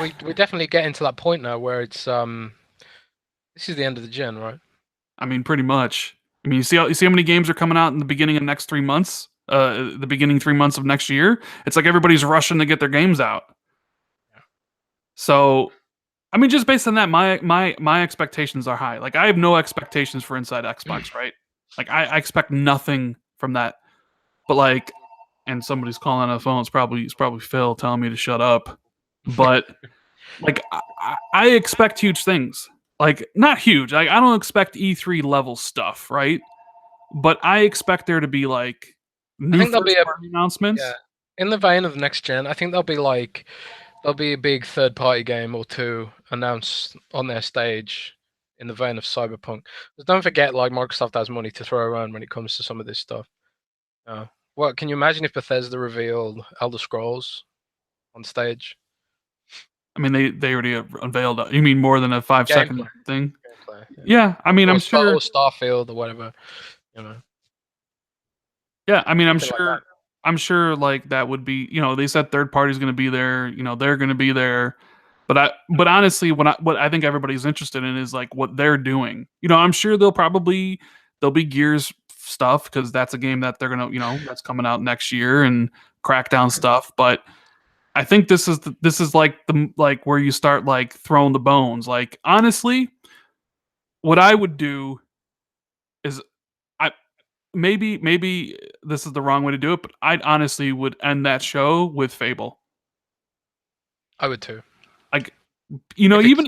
We definitely get into that point now where it's this is the end of the gen, right? I mean, pretty much. I mean, you see how many games are coming out in the beginning of the next 3 months? The beginning 3 months of next year? It's like everybody's rushing to get their games out. Yeah. So, I mean, just based on that, my expectations are high. I have no expectations for Inside Xbox, right? Like I expect nothing from that. But like, and somebody's calling on the phone. It's probably Phil telling me to shut up. But like, I expect huge things. Like not huge. Like I don't expect E3 level stuff, right? But I expect there to be like I new think there'll be first a party announcements. yeah. In the vein of next gen, I think there'll be a big third party game or two announced on their stage in the vein of Cyberpunk. But don't forget, like Microsoft has money to throw around when it comes to some of this stuff. What can you imagine if Bethesda revealed Elder Scrolls on stage? I mean, they already unveiled. You mean more than a 5 second Gameplay, thing? gameplay, yeah. Yeah, I mean, I'm Or sure. Starfield or whatever, you know, Yeah, I mean, something like that. I'm sure like that would be. They said third party's going to be there. They're going to be there. But honestly, what I think everybody's interested in is like what they're doing. I'm sure there'll be Gears stuff because that's a game that they're gonna, that's coming out next year and Crackdown stuff. But I think this is like the like where you start like throwing the bones. Like honestly, what I would do is I maybe this is the wrong way to do it, but I honestly would end that show with Fable. I would too, Like if it's even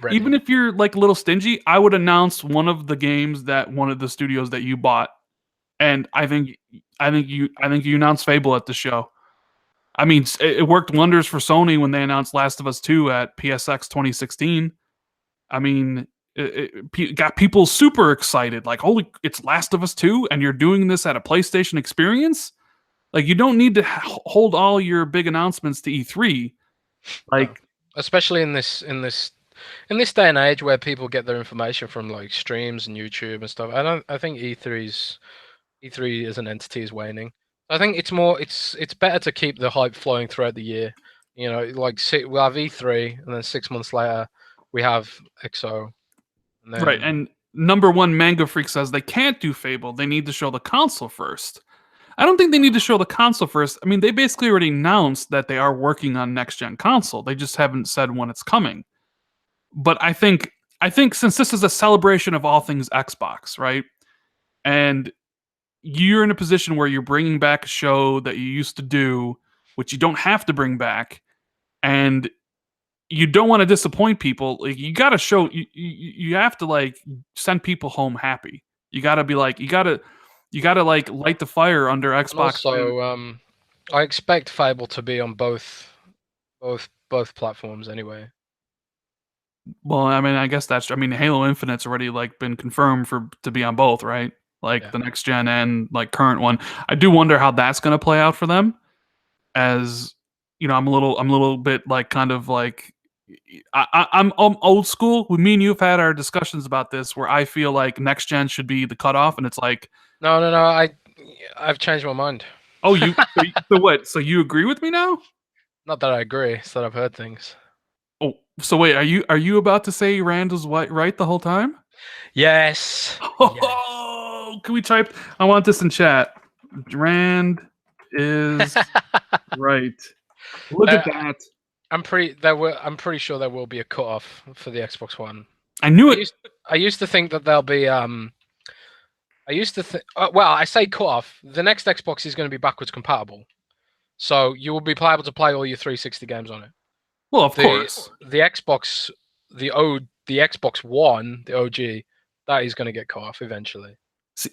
ready. if you're like a little stingy, I would announce one of the games that one of the studios that you bought, and I think you announced Fable at the show. I mean, it worked wonders for Sony when they announced Last of Us 2 at PSX 2016. I mean, it got people super excited. Like, holy, it's Last of Us 2, and you're doing this at a PlayStation experience? Like, you don't need to hold all your big announcements to E3. No, Like, especially in this day and age where people get their information from like streams and YouTube and stuff. I think E3 as an entity is waning. I think it's better to keep the hype flowing throughout the year. Like we'll have E3 and then 6 months later we have XO and right. then And number one, Manga Freak says they can't do Fable. They need to show the console first. I don't think they need to show the console first. I mean, they basically already announced that they are working on next gen console. They just haven't said when it's coming. But I think since this is a celebration of all things Xbox, right? And you're in a position where you're bringing back a show that you used to do, which you don't have to bring back, and you don't want to disappoint people. Like you got to show you have to like send people home happy. You got to be like you got to like light the fire under and Xbox fans. also I expect Fable to be on both platforms anyway. Well, I mean, I guess I mean, Halo Infinite's already like been confirmed to be on both, right? Like Yeah. the next gen and like current one. I do wonder how that's going to play out for them. As I'm a little bit like kind of like I'm old school. We Me and you have had our discussions about this, where I feel like next gen should be the cutoff, and it's like, No. I've changed my mind. oh, so what? So you agree with me now? Not that I agree, it's that I've heard things. Oh, so wait, are you about to say Rand was right the whole time? Yes. Oh, can we type? I want this in chat. Rand is right. Look at that. I'm pretty sure there will be a cutoff for the Xbox One. I knew it. I used to think that there'll be I used to think well, I say cutoff. The next Xbox is going to be backwards compatible. So you will be able to play all your 360 games on it. Well, of course. The Xbox the Xbox One, the OG, that is going to get cut off eventually. See,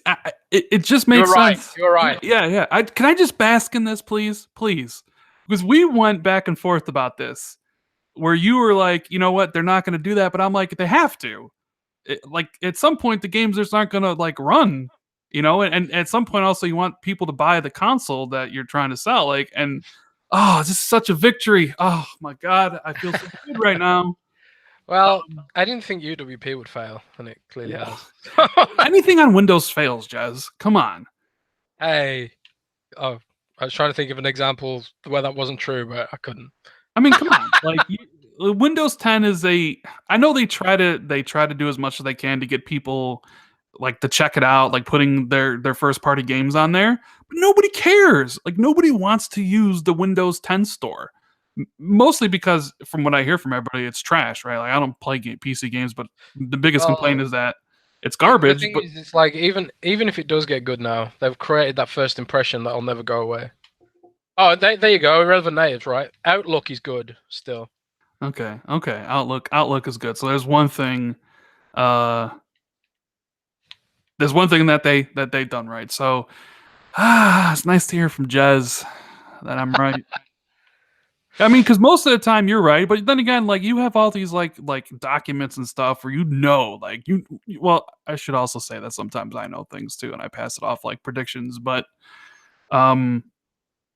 it just makes sense. You're right. Yeah. Can I just bask in this, please? Please. Because we went back and forth about this, where you were like, you know what, they're not going to do that. But I'm like, they have to. Like, at some point, the games just aren't going to, like, run. And at some point, also, you want people to buy the console that you're trying to sell. Like, and, oh, this is such a victory. Oh, my God. I feel so good right now. Well, I didn't think UWP would fail, and it clearly has. Anything on Windows fails, Jez. Come on. Hey, I was trying to think of an example where that wasn't true, but I couldn't. I mean, come on. Like Windows 10 is I know they try to do as much as they can to get people like to check it out, like putting their first party games on there, but nobody cares. Like nobody wants to use the Windows 10 store. Mostly because from what I hear from everybody, it's trash, right? Like I don't play PC games, but the biggest complaint is that it's The garbage, thing but is, it's like even if it does get good now, they've created that first impression that'll never go away. Oh, there you go. Irrelevant natives, right? Outlook is good still. okay, okay. Outlook is good. So uh there's one thing that they've done right. So it's nice to hear from Jez that I'm right. I mean, because most of the time you're right, but then again, like you have all these like documents and stuff where like well, I should also say that sometimes I know things too, and I pass it off like predictions. But um,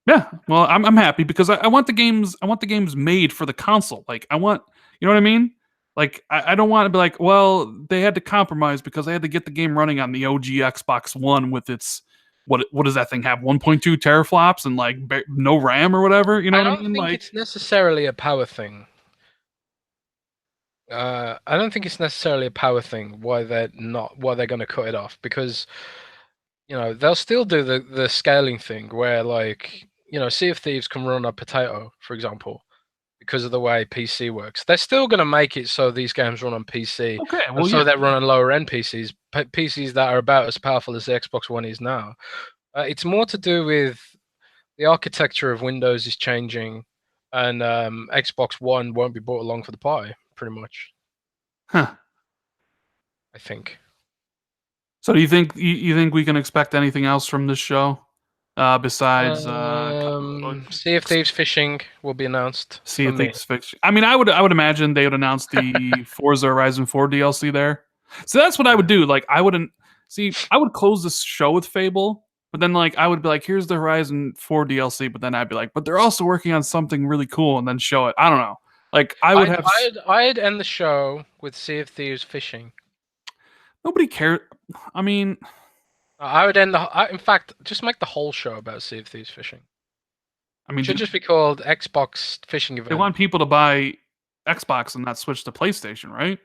yeah, well, I'm happy because I want the games made for the console. Like I want, you know what I mean? Like I don't want to be like, well, they had to compromise because they had to get the game running on the OG Xbox One with its what does that thing have? 1.2 teraflops and like no RAM or whatever. You know I what I don't mean? think Like it's necessarily a power thing. I don't think it's necessarily a power thing. Why they're going to cut it off? Because they'll still do the scaling thing where Sea of Thieves can run a potato, for example, because of the way PC works. They're still going to make it so these games run on PC, okay, and well, so yeah. they're running lower end PCs, PCs that are about as powerful as the Xbox One is now. It's more to do with the architecture of Windows is changing, and Xbox One won't be brought along for the party, pretty much. Huh. I think. So do you think we can expect anything else from this show besides Sea of Thieves fishing will be announced See for if they me. fix? I mean, I would imagine they would announce the Forza Horizon 4 DLC there. So that's what I would do. Like I wouldn't see. I would close this show with Fable, but then like I would be like, here's the Horizon 4 DLC. But then I'd be like, but they're also working on something really cool, and then show it. I don't know. Like I would have. I'd end the show with Sea of Thieves fishing. Nobody cares. I mean, I would end in fact, just make the whole show about Sea of Thieves fishing. I mean, Should just be called Xbox Fishing they Event. want people to buy Xbox and not switch to PlayStation, right?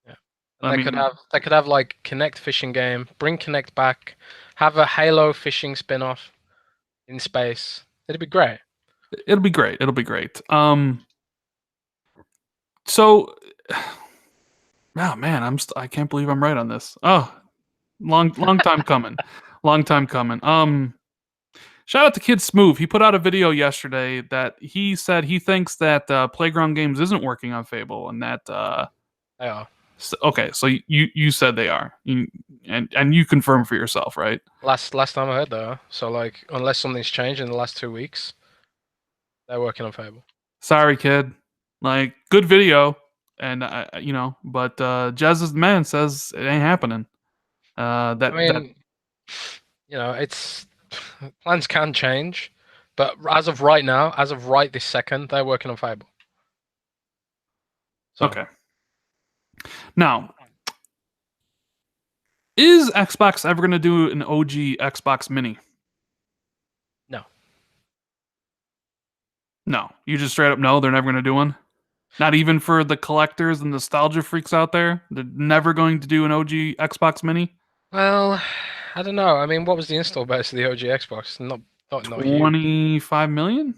Yeah, and I mean, they could have like Kinect fishing game, bring Kinect back, have a Halo fishing spin-off in space. It'd be great. it'll be great. It'll be great. So, oh man, I can't believe I'm right on this. Oh, long time coming, long time coming. Shout out to Kid Smooth. He put out a video yesterday that he said he thinks that Playground Games isn't working on Fable, and that They are. okay, so you said they are, and you confirm for yourself, right? Last time I heard though. So like, unless something's changed in the last 2 weeks, they're working on Fable. Sorry, kid. Like, good video, and but Jazz's man says it ain't happening. I mean, it's plans can change, but as of right now, as of right this second, they're working on Fable. So. Okay. Now, is Xbox ever going to do an OG Xbox Mini? No. No. You just straight up no, they're never going to do one? Not even for the collectors and nostalgia freaks out there? They're never going to do an OG Xbox Mini? Well, I don't know. I mean, what was the install base of the OG Xbox? Not huge. 25 million?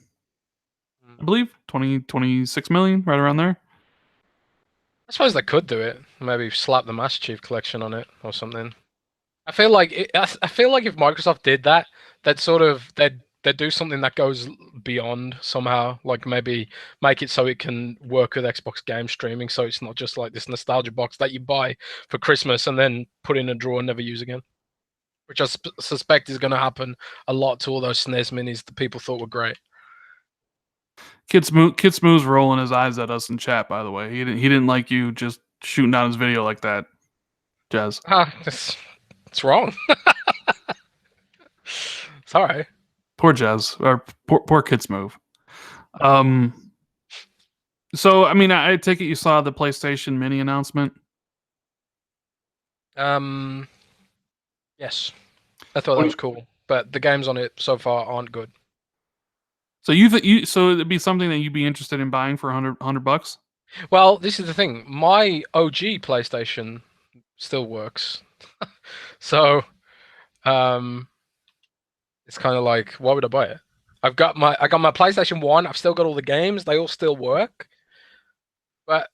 I believe 26 million, right around there. I suppose they could do it. Maybe slap the Master Chief Collection on it or something. I feel like if Microsoft did that, they'd do something that goes beyond somehow. Like maybe make it so it can work with Xbox game streaming, so it's not just like this nostalgia box that you buy for Christmas and then put in a drawer and never use again. Which I suspect is going to happen a lot to all those SNES minis that people thought were great. Kid Smooth's rolling his eyes at us in chat. By the way, he didn't like you just shooting down his video like that, Jazz. It's wrong. Sorry. Poor Jazz, or poor Kid Smooth. So I mean, I take it you saw the PlayStation Mini announcement. Yes, I thought that was cool, but the games on it so far aren't good. So so it'd be something that you'd be interested in buying for $100? Well, this is the thing. My OG PlayStation still works, so it's kind of like, why would I buy it? I got my PlayStation 1. I've still got all the games. They all still work. But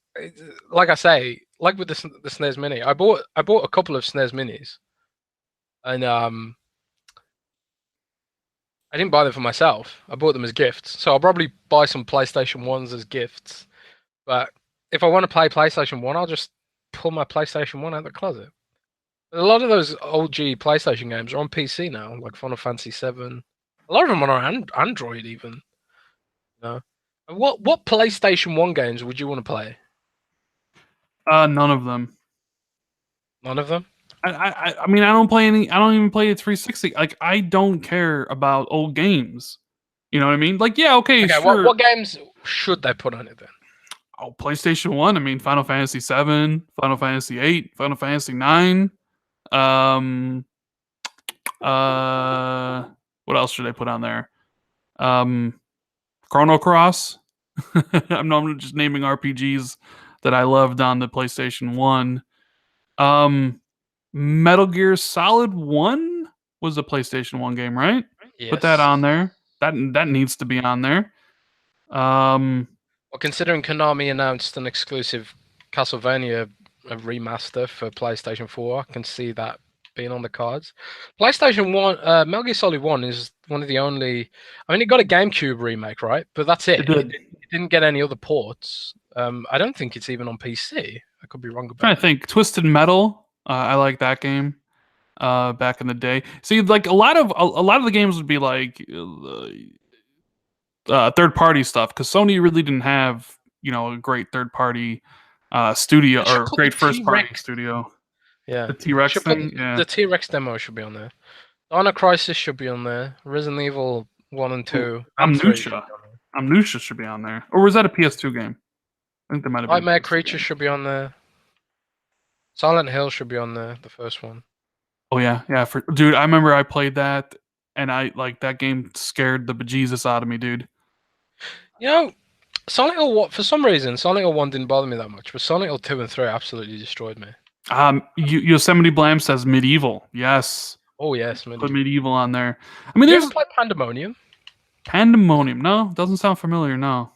like I say, like with the SNES Mini. I bought a couple of SNES Minis, and I didn't buy them for myself. I bought them as gifts. So I'll probably buy some PlayStation 1s as gifts. But if I want to play PlayStation 1, I'll just pull my PlayStation 1 out of the closet. But a lot of those OG PlayStation games are on PC now, like Final Fantasy 7. A lot of them are on Android even. You know? And what PlayStation 1 games would you want to play? None of them. None of them? I mean, I don't play any. I don't even play a 360. Like, I don't care about old games. You know what I mean? Like, yeah, okay, Okay, sure. what games should they put on it then? Oh, PlayStation 1. I mean, Final Fantasy 7, Final Fantasy 8, Final Fantasy 9. Um, what else should I put on there? Chrono Cross. I'm just naming RPGs that I loved on the PlayStation 1. Metal Gear Solid 1 was a PlayStation 1 game, right? Yes. Put that on there. That needs to be on there. Well, considering Konami announced an exclusive Castlevania remaster for PlayStation 4, I can see that being on the cards. PlayStation 1, Metal Gear Solid 1 is one of the only. I mean, it got a GameCube remake, right? But that's it. It didn't get any other ports. I don't think it's even on PC. I could be wrong about that. I'm trying to think. Twisted Metal. I like that game. Back in the day. See, like a lot of the games would be like third party stuff because Sony really didn't have a great third party studio or great first party studio. Yeah, the T-Rex thing. Yeah, the T-Rex demo should be on there. Dino Crisis should be on there. Resident Evil 1 and 2. Amnesia should be on there. Or was that a PS2 game? I think that might have been. Nightmare Creatures should be on there. Silent Hill should be on there, the first one. Oh yeah. Dude, I remember I played that, and that game scared the bejesus out of me, dude. You know, Silent Hill 1, for some reason, Silent Hill 1 didn't bother me that much, but Silent Hill 2 and 3 absolutely destroyed me. Yosemite Blam says Medieval. Yes. Oh yes, Medieval. Put Medieval on there. I mean, you ever played Pandemonium? Pandemonium? No, doesn't sound familiar. No.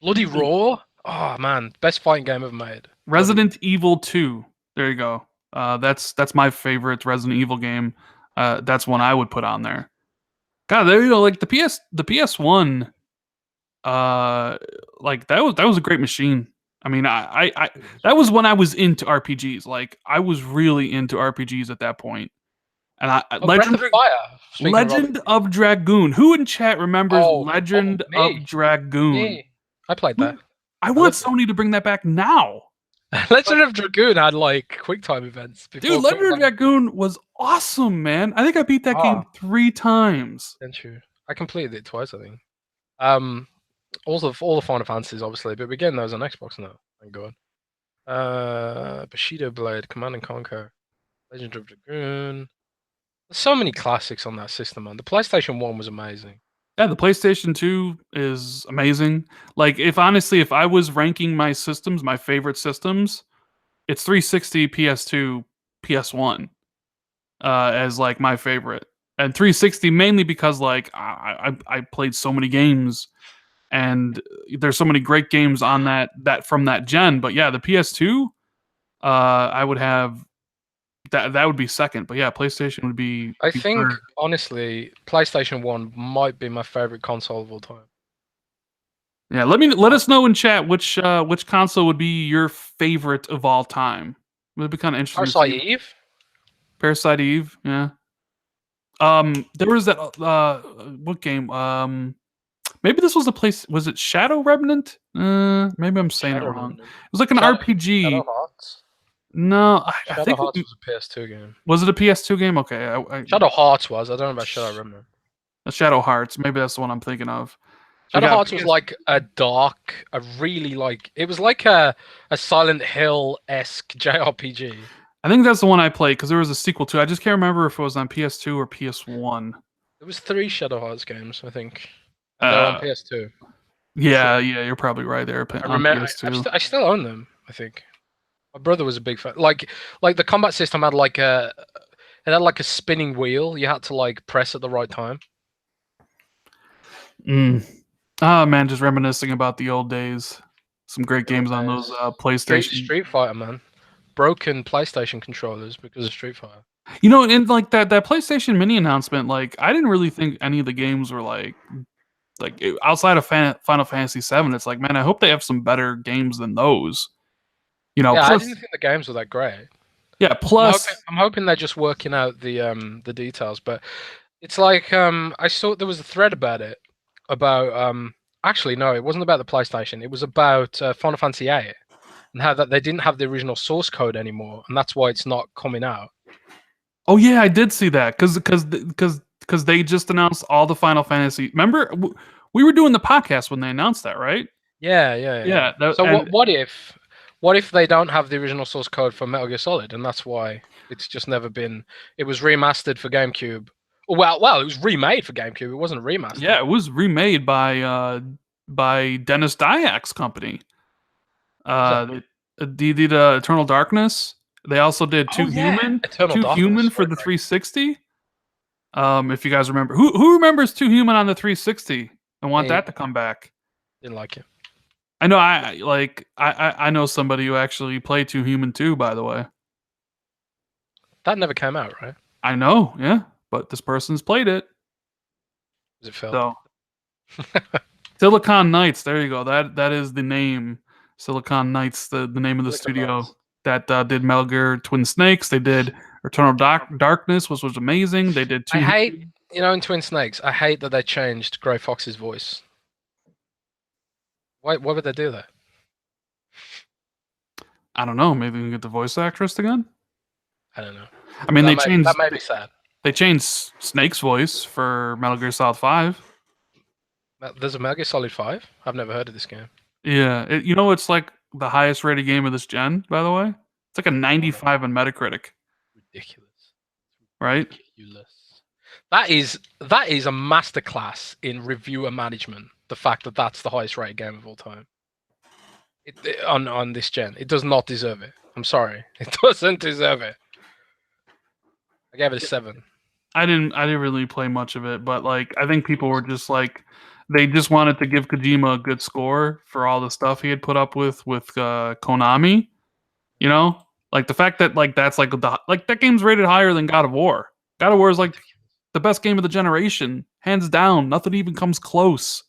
Bloody Roar? Oh man, best fighting game ever made. Resident Evil 2. There you go. That's my favorite Resident Evil game. That's one I would put on there. God, like the PS1. Like that was a great machine. I mean, I that was when I was into RPGs. Like I was really into RPGs at that point. And Legend of Dragoon. Who in chat remembers Legend of Dragoon? Me. I played that. I want Sony to bring that back now. Legend of Dragoon had like QuickTime events. Dude, Legend of Dragoon was awesome, man. I think I beat that game 3 times. Didn't you? I completed it twice, I think. Also, all the Final Fantasies, obviously, but we're getting those on Xbox now. Thank God. Bushido Blade, Command and Conquer, Legend of Dragoon. There's so many classics on that system, man. The PlayStation 1 was amazing. Yeah, the PlayStation 2 is amazing. Like, if I was ranking my systems, my favorite systems, it's 360, PS2, PS1 as like my favorite. And 360 mainly because like I played so many games and there's so many great games on that from that gen. But yeah, the PS2, I would have that would be second. But yeah, PlayStation would be. I think honestly, PlayStation 1 might be my favorite console of all time. Yeah, let us know in chat which console would be your favorite of all time. It would be kind of interesting. Parasite Eve, yeah. There was that what game? Maybe this was a place. Was it Shadow Remnant? Maybe I'm saying it wrong. It was like an RPG. Shadow Hearts? No, I think Hearts was a PS2 game. Was it a PS2 game? Okay. Shadow Hearts was. I don't know about Shadow Remnant. Shadow Hearts. Maybe that's the one I'm thinking of. Shadow Hearts was like a dark, it was like a Silent Hill-esque JRPG. I think that's the one I played because there was a sequel to it. I just can't remember if it was on PS2 or PS1. There was 3 Shadow Hearts games, I think. And they're on PS2. Yeah, you're probably right there. I remember. I still own them, I think. My brother was a big fan. Like the combat system had like a spinning wheel. You had to like press at the right time. Oh man, just reminiscing about the old days. Some great games on those PlayStation. Street Fighter, man. Broken PlayStation controllers because of Street Fighter. You know, and like that PlayStation Mini announcement, like I didn't really think any of the games were like outside of Final Fantasy VII. It's like, man, I hope they have some better games than those. You know, Yeah, plus, I didn't think the games were that great. yeah, plus, I'm hoping they're just working out the details. But it's like I saw there was a thread about it. Actually, no, it wasn't about the PlayStation. It was about Final Fantasy VIII and how that they didn't have the original source code anymore, and that's why it's not coming out. oh yeah, I did see that because they just announced all the Final Fantasy. Remember, we were doing the podcast when they announced that, right? Yeah. So what if they don't have the original source code for Metal Gear Solid, and that's why it's just never been? It was remastered for GameCube. Well, it was remade for GameCube. It wasn't remastered. Yeah, it was remade by Dennis Diak's company. They did Eternal Darkness. They also did Two Human for the 360. If you guys remember, who remembers Two Human on the 360 and want that to come back? Didn't like it. I know. I know somebody who actually played Two Human 2, by the way. That never came out, right? I know, yeah, but this person's played it. Was it failed? So, Silicon Knights. There you go. That is the name. Silicon Knights, the name of the studio that did Metal Gear Twin Snakes. They did Eternal Darkness, which was amazing. They did two. I hate, in Twin Snakes, I hate that they changed Grey Fox's voice. Why would they do that? I don't know. Maybe we can get the voice actress again. I don't know. I mean, that might be sad. They changed Snake's voice for Metal Gear Solid 5. There's a Metal Gear Solid 5? I've never heard of this game. Yeah. It's like the highest rated game of this gen, by the way. It's like a 95 on Metacritic. Ridiculous. Right? Ridiculous. That is a masterclass in reviewer management. The fact that that's the highest rated game of all time. On this gen. It does not deserve it. I'm sorry. It doesn't deserve it. I gave it a 7. I didn't really play much of it, but like I think people were just like they just wanted to give Kojima a good score for all the stuff he had put up with Konami. You know? Like the fact that like that's like that game's rated higher than God of War. God of War is like the best game of the generation, hands down. Nothing even comes close.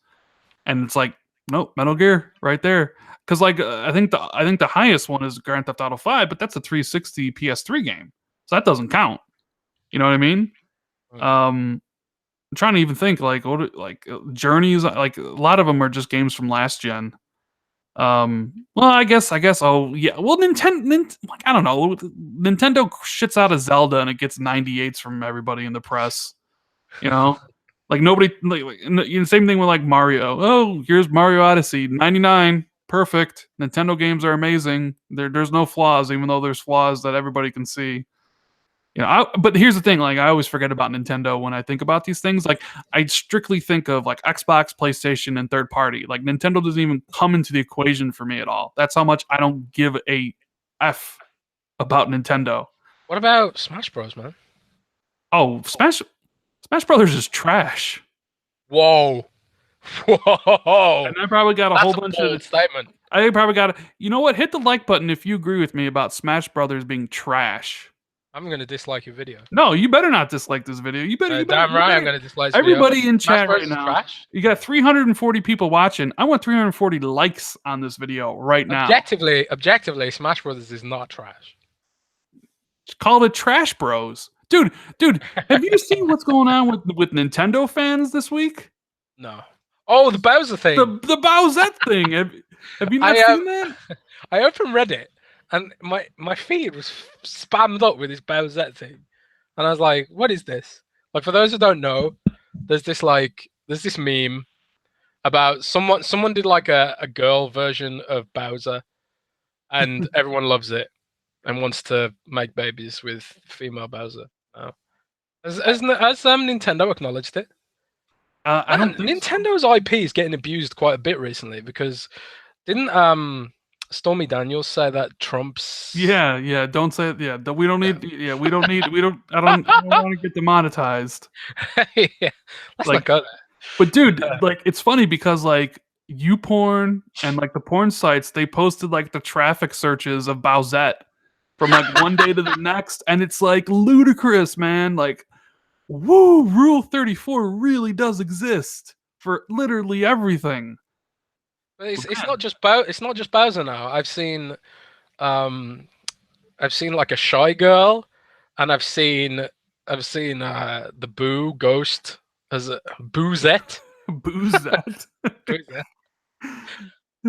And it's like, nope, Metal Gear right there. Because like I think the highest one is Grand Theft Auto 5, but that's a 360 PS3 game, so that doesn't count. You know what I mean? I'm trying to even think like Journeys. Like a lot of them are just games from last gen. Well, I guess. Oh yeah. Well, Nintendo. Like I don't know. Nintendo shits out a Zelda and it gets 98s from everybody in the press. You know. Like nobody, same thing with like Mario. Oh, here's Mario Odyssey, 99, perfect. Nintendo games are amazing. There's no flaws, even though there's flaws that everybody can see. But here's the thing: like I always forget about Nintendo when I think about these things. Like I strictly think of like Xbox, PlayStation, and third party. Like Nintendo doesn't even come into the equation for me at all. That's how much I don't give a f about Nintendo. What about Smash Bros, man? Oh, Smash Brothers is trash. Whoa. And I probably got a whole bunch of statement. I probably got you know what? Hit the like button if you agree with me about Smash Brothers being trash. I'm gonna dislike your video. No, you better not dislike this video. You better. Damn right, I'm gonna dislike this everybody video. In chat right now. Trash? You got 340 people watching. I want 340 likes on this video right now. Objectively, Smash Brothers is not trash. It's called it Trash Bros. Dude, have you seen what's going on with Nintendo fans this week? No. Oh, the Bowser thing. The Bowsette thing. Have you not seen that? I opened Reddit and my feed was spammed up with this Bowsette thing. And I was like, what is this? Like for those who don't know, there's this meme about someone did like a girl version of Bowser and everyone loves it and wants to make babies with female Bowser. Oh. Has Nintendo acknowledged it? I don't think Nintendo's IP is getting abused quite a bit recently because didn't Stormy Daniels say that Trump's don't say it. Yeah, we don't need I don't want to get demonetized. Yeah, let's not go there. But dude, like it's funny because like YouPorn and like the porn sites, they posted like the traffic searches of Bowsette from like one day to the next, and it's like ludicrous, man. Like, woo, Rule 34 really does exist for literally everything. But But it's man, not just it's not just Bowser now. Um I've seen like a shy girl, and I've seen the Boo Ghost as a Boozette. booze that. Boozette.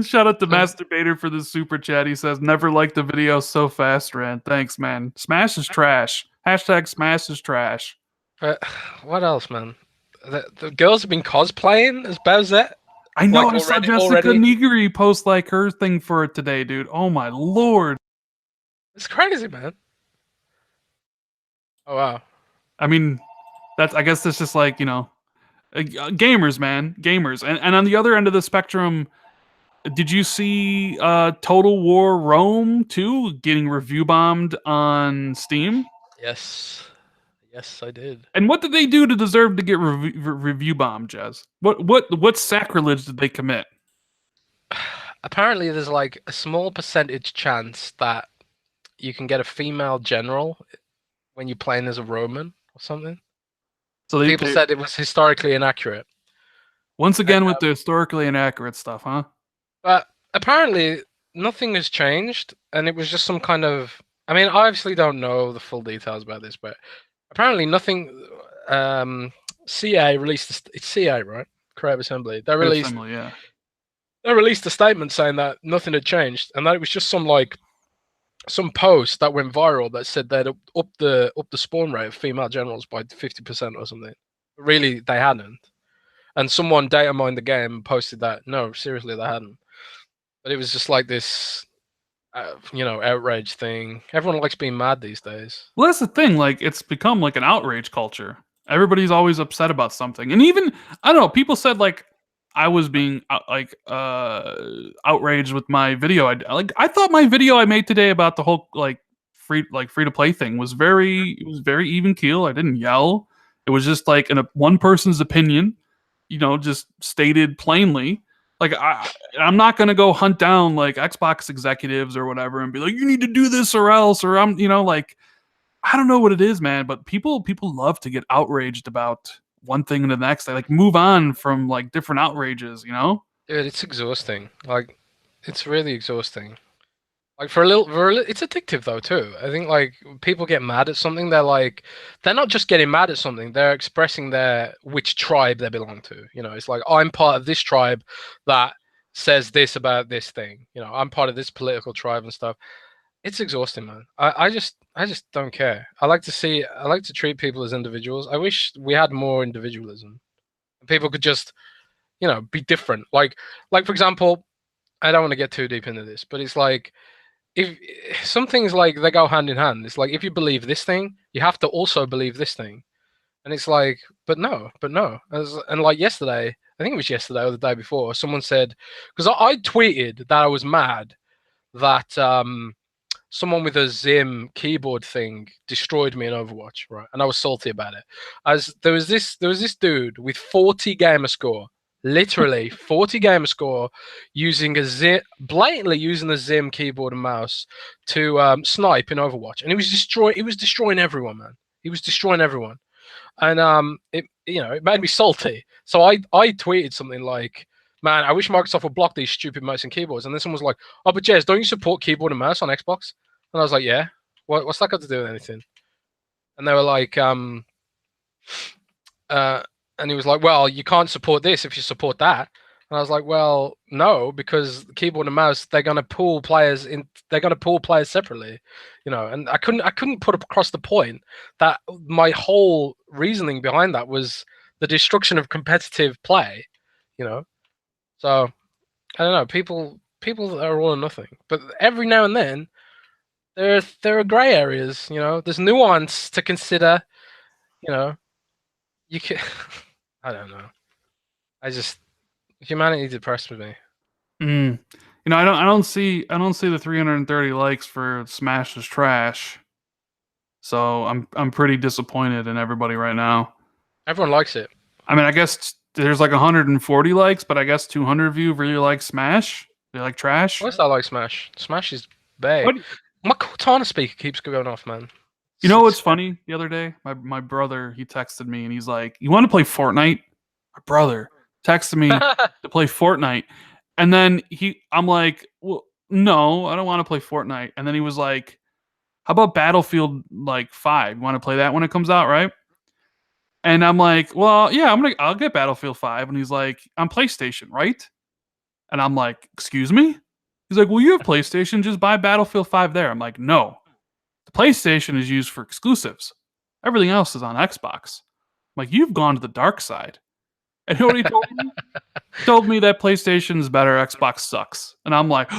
Shout out to So, Masturbator for the super chat. He says, "Never liked the video so fast, Rand. Thanks, man. Smash is trash. Hashtag Smash is trash." but what else, man? The girls have been cosplaying as Bowsette, I know. like I saw already. Jessica Already, Negri post like her thing for it today, dude. Oh my lord. it's crazy, man. Oh wow. I mean, I guess that's just like gamers, man, gamers. And on the other end of the spectrum, did you see Total War Rome 2 getting review bombed on Steam? Yes, yes, I did. And what did they do to deserve to get review bombed, Jez? What sacrilege did they commit? Apparently, there's like a small percentage chance that you can get a female general when you're playing as a Roman or something. So People they said it was historically inaccurate. once And, again with the historically inaccurate stuff, huh? but apparently, nothing has changed, and it was just some kind of. I mean, I obviously don't know the full details about this, but apparently, nothing. CA released. It's CA, right? Creative Assembly. They Very released. similar, yeah. They released a statement saying that nothing had changed, and that it was just some post that went viral that said they'd up the spawn rate of female generals by 50% or something. But really, they hadn't. And someone data mined the game and posted that no, seriously, they hadn't. But it was just like this, outrage thing. Everyone likes being mad these days. Well, that's the thing. Like, it's become like an outrage culture. Everybody's always upset about something, and even I don't know. People said like I was being outraged with my video. I thought my video I made today about the whole free to play thing was very even keel. I didn't yell. It was just like one person's opinion, just stated plainly. Like I'm not gonna go hunt down like Xbox executives or whatever and be like, you need to do this or else, or I'm like I don't know what it is, man, but people love to get outraged about one thing and the next. They like move on from like different outrages. Dude, it's exhausting. Like, it's really exhausting. Like it's addictive though too. I think like people get mad at something, they're not just getting mad at something, they're expressing their which tribe they belong to. It's like I'm part of this tribe that says this about this thing. I'm part of this political tribe and stuff. It's exhausting, man. I just don't care. I like to treat people as individuals. I wish we had more individualism. People could just, be different. Like for example, I don't want to get too deep into this, but it's like if some things like they go hand in hand. It's like if you believe this thing, you have to also believe this thing. And it's like, but no. And like yesterday, I think it was yesterday or the day before, someone said, because I tweeted that I was mad that someone with a Zim keyboard thing destroyed me in Overwatch, right? And I was salty about it. As there was this dude with 40 gamer score, literally 40 gamer score, blatantly using a Zim keyboard and mouse to snipe in Overwatch, and he was destroying everyone, man. He was destroying everyone, and it made me salty. So I tweeted something like, "Man, I wish Microsoft would block these stupid mouse and keyboards." And then someone was like, "Oh, but Jez, don't you support keyboard and mouse on Xbox?" And I was like, "Yeah. What's that got to do with anything?" And they were like, and he was like, "Well, you can't support this if you support that." And I was like, "Well, no, because the keyboard and mouse, they're gonna pull players in. They're gonna pull players separately, And I couldn't put across the point that my whole reasoning behind that was the destruction of competitive play, you know. So I don't know. People are all or nothing, but every now and then there are grey areas. There's nuance to consider. You know, you can. I don't know. I just humanity depressed with me. Mm. I don't see the 330 likes for Smash is trash. So I'm pretty disappointed in everybody right now. Everyone likes it. I mean, I guess there's like 140 likes, but I guess 200 of you really like Smash. They like trash. What's that like Smash? Smash is bae. What? My Cortana speaker keeps going off, man. You know what's funny? The other day, my brother, he texted me and he's like, "You want to play Fortnite?" My brother texted me to play Fortnite, and then I'm like, "Well, no, I don't want to play Fortnite." And then he was like, "How about Battlefield like 5? You want to play that when it comes out, right?" And I'm like, "Well, yeah, I'll get Battlefield 5." And he's like, "On PlayStation, right?" And I'm like, "Excuse me?" He's like, "Well, you have PlayStation, just buy Battlefield 5 there." I'm like, "No. The PlayStation is used for exclusives. Everything else is on Xbox." I'm like, "You've gone to the dark side." And you know what he told me? He told me that PlayStation is better, Xbox sucks. And I'm like,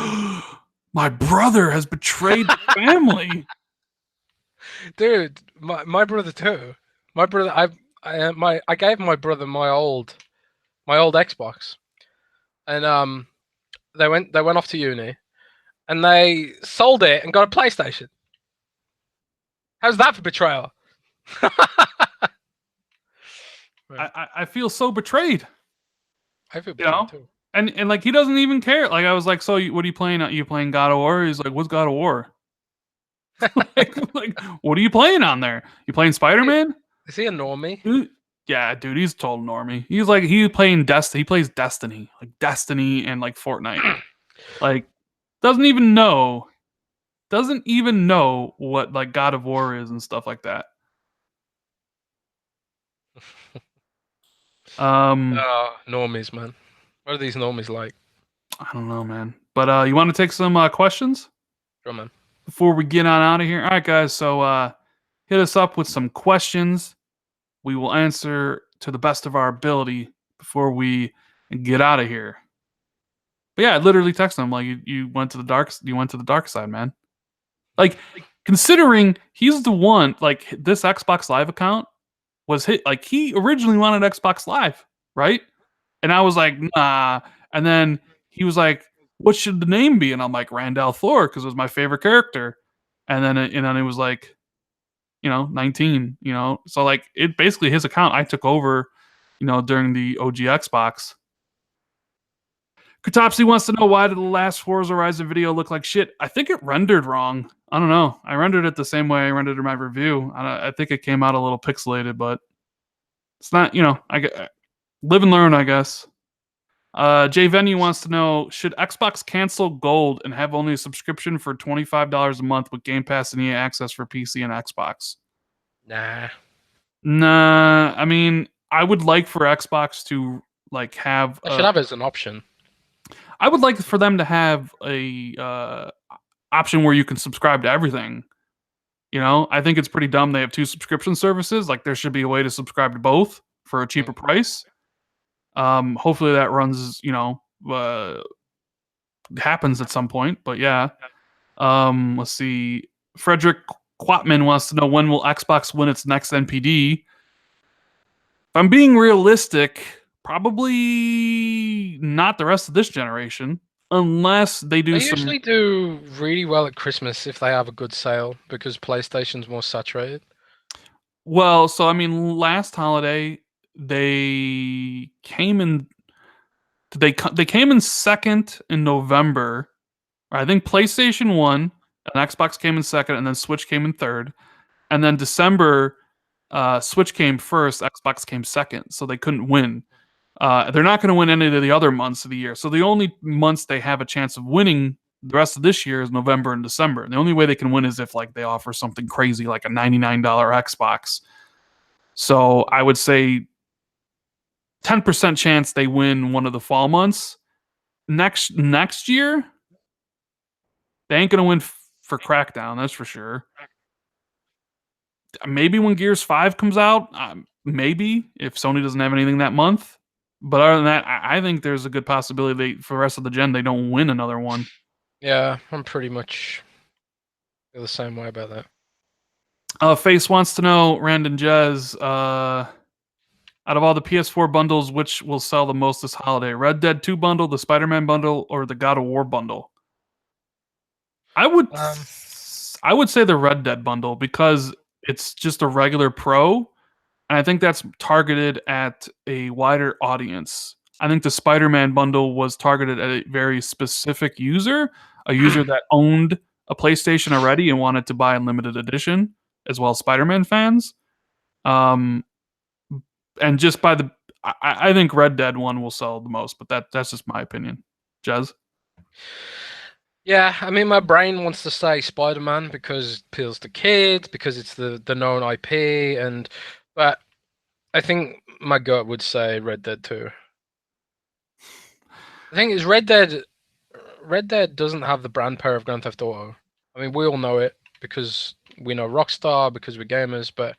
my brother has betrayed the family. Dude, my brother too. My brother, I gave my brother my old Xbox, and they went off to uni, and they sold it and got a PlayStation. How's that for betrayal? I feel so betrayed. I feel You know? betrayed too. And like he doesn't even care. Like I was like, "So what are you playing? You playing God of War?" He's like, "What's God of War?" like, what are you playing on there? You playing Spider-Man? Is he a normie? Dude, yeah, dude, he's total normie. He's like playing Destiny. He plays Destiny, like Destiny and like Fortnite. Like doesn't even know what like God of War is and stuff like that. Normies, man. What are these normies like? I don't know, man. But you want to take some questions Sure, man. before we get on out of here? All right, guys. So hit us up with some questions. We will answer to the best of our ability before we get out of here. But yeah, I literally texted him like you went to the dark side, man. Like considering he's the one like this Xbox Live account was hit like he originally wanted Xbox Live, right? And I was like, nah. And then he was like, what should the name be? And I'm like, Randall Thor, because it was my favorite character. And then it was like, 19, So like it basically his account I took over, during the OG Xbox. Katopsy wants to know why did the last Forza Horizon video look like shit? I think it rendered wrong. I don't know. I rendered it the same way I rendered my review. I think it came out a little pixelated, but it's not, I live and learn, I guess. Jay Venue wants to know, should Xbox cancel Gold and have only a subscription for $25 a month with Game Pass and EA Access for PC and Xbox? Nah, I mean, I would like for Xbox to like have I should have it as an option. I would like for them to have a option where you can subscribe to everything. I think it's pretty dumb they have two subscription services. Like there should be a way to subscribe to both for a cheaper price. Hopefully that runs, happens at some point. But yeah. Let's see. Frederick Quatman wants to know when will Xbox win its next NPD? If I'm being realistic, probably not the rest of this generation, unless they do. They usually do really well at Christmas if they have a good sale because PlayStation's more saturated. Well, so I mean, last holiday they came in. They came in second in November. I think PlayStation won, and Xbox came in second, and then Switch came in third, and then December, Switch came first, Xbox came second, so they couldn't win. They're not going to win any of the other months of the year. So the only months they have a chance of winning the rest of this year is November and December. And the only way they can win is if like they offer something crazy like a $99 Xbox. So I would say 10% chance they win one of the fall months. Next year, they ain't going to win for Crackdown, that's for sure. Maybe when Gears 5 comes out, maybe if Sony doesn't have anything that month. But other than that, I think there's a good possibility for the rest of the gen they don't win another one. Yeah, I'm pretty much the same way about that. Face wants to know, Randon Jez, out of all the PS4 bundles, which will sell the most this holiday? Red Dead 2 bundle, the Spider-Man bundle, or the God of War bundle? I would say the Red Dead bundle because it's just a regular pro. And I think that's targeted at a wider audience. I think the Spider-Man bundle was targeted at a very specific user, a user that owned a PlayStation already and wanted to buy a limited edition, as well as Spider-Man fans. Um, and just by the, I think Red Dead one will sell the most, but that's just my opinion. Jez? Yeah, I mean, my brain wants to say Spider-Man because it appeals to kids, because it's the known IP, but I think my gut would say Red Dead 2. The thing is, Red Dead doesn't have the brand power of Grand Theft Auto. I mean, we all know it because we know Rockstar, because we're gamers, but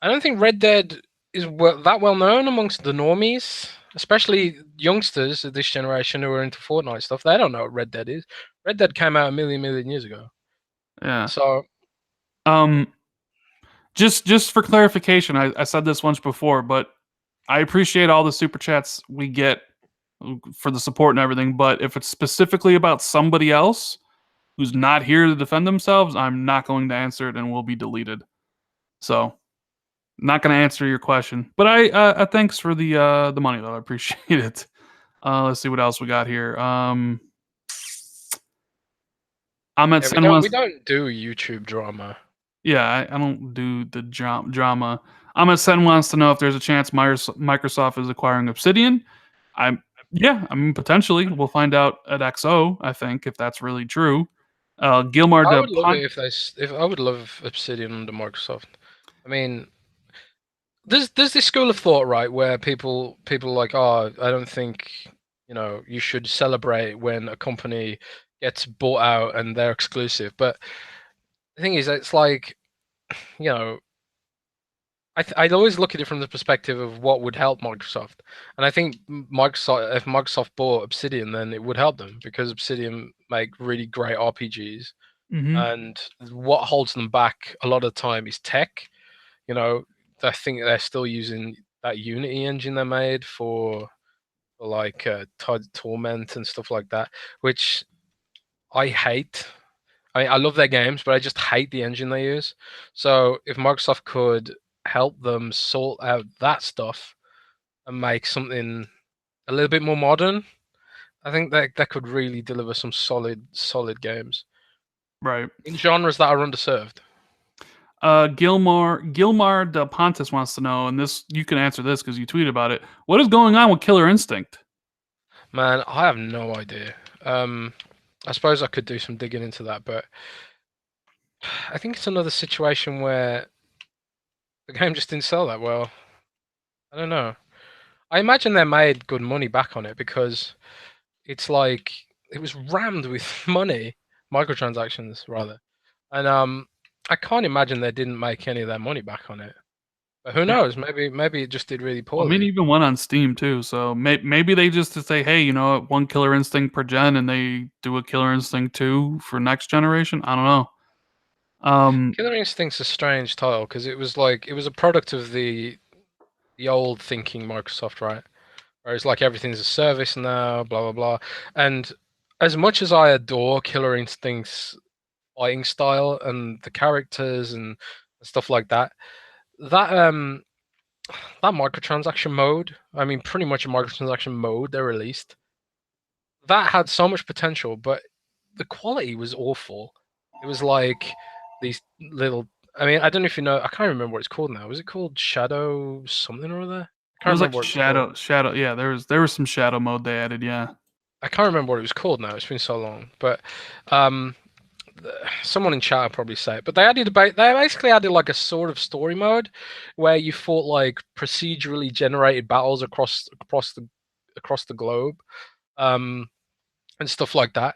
I don't think Red Dead is that well known amongst the normies, especially youngsters of this generation who are into Fortnite stuff. They don't know what Red Dead is. Red Dead came out a million years ago. Yeah. So, Just for clarification, I said this once before, but I appreciate all the super chats we get for the support and everything. But if it's specifically about somebody else who's not here to defend themselves, I'm not going to answer it and will be deleted. So, not going to answer your question. But thanks for the money though. I appreciate it. Let's see what else we got here. I'm at yeah, Sen we wants. don't do YouTube drama. Yeah, I don't do the drama. I'm at Sen wants to know if there's a chance Microsoft is acquiring Obsidian. I'm Yeah, I mean potentially. We'll find out at XO. I think if that's really true. Gilmar I de would love Pont. it if I would love Obsidian under Microsoft. I mean, there's this school of thought, right, where people are like, oh, I don't think you should celebrate when a company gets bought out and they're exclusive. But the thing is, it's like, you know, I'd always look at it from the perspective of what would help Microsoft, and I think Microsoft, if Microsoft bought Obsidian, then it would help them because Obsidian make really great RPGs, Mm-hmm. and what holds them back a lot of the time is tech. You know, I think they're still using that Unity engine they made for like Torment and stuff like that, which I hate. I mean, I love their games, but I just hate the engine they use. So if Microsoft could help them sort out that stuff and make something a little bit more modern, I think that could really deliver some solid games Right. in genres that are underserved. Gilmar de Pontis wants to know, and this you can answer this because you tweeted about it. What is going on with Killer Instinct? Man, I have no idea. I suppose I could do some digging into that, but I think it's another situation where the game just didn't sell that well. I don't know. I imagine they made good money back on it because it's like it was rammed with money, microtransactions rather, and I can't imagine they didn't make any of their money back on it. But who Yeah. knows? Maybe it just did really Well, I mean, poorly. even one on Steam too. So maybe they just to say, hey, one Killer Instinct per gen, and they do a Killer Instinct 2 for next generation. I don't know. Killer Instinct's a strange title because it was a product of the old thinking Microsoft, right? Where it's like everything's a service now, blah blah blah. And as much as I adore Killer Instinct's fighting style and the characters and stuff like that, that that microtransaction mode, I mean pretty much a microtransaction mode they released, that had so much potential, but the quality was awful. It was like these little, I mean, I don't know if you know, I can't remember what it's called now. Was it called Shadow something or other? I it can't was like remember what it was called. shadow. Yeah, there was some shadow mode they added. Yeah, I can't remember what it was called now. It's been so long. But um, someone in chat will probably say it. But they basically added like a sort of story mode where you fought like procedurally generated battles across the globe, um, and stuff like that.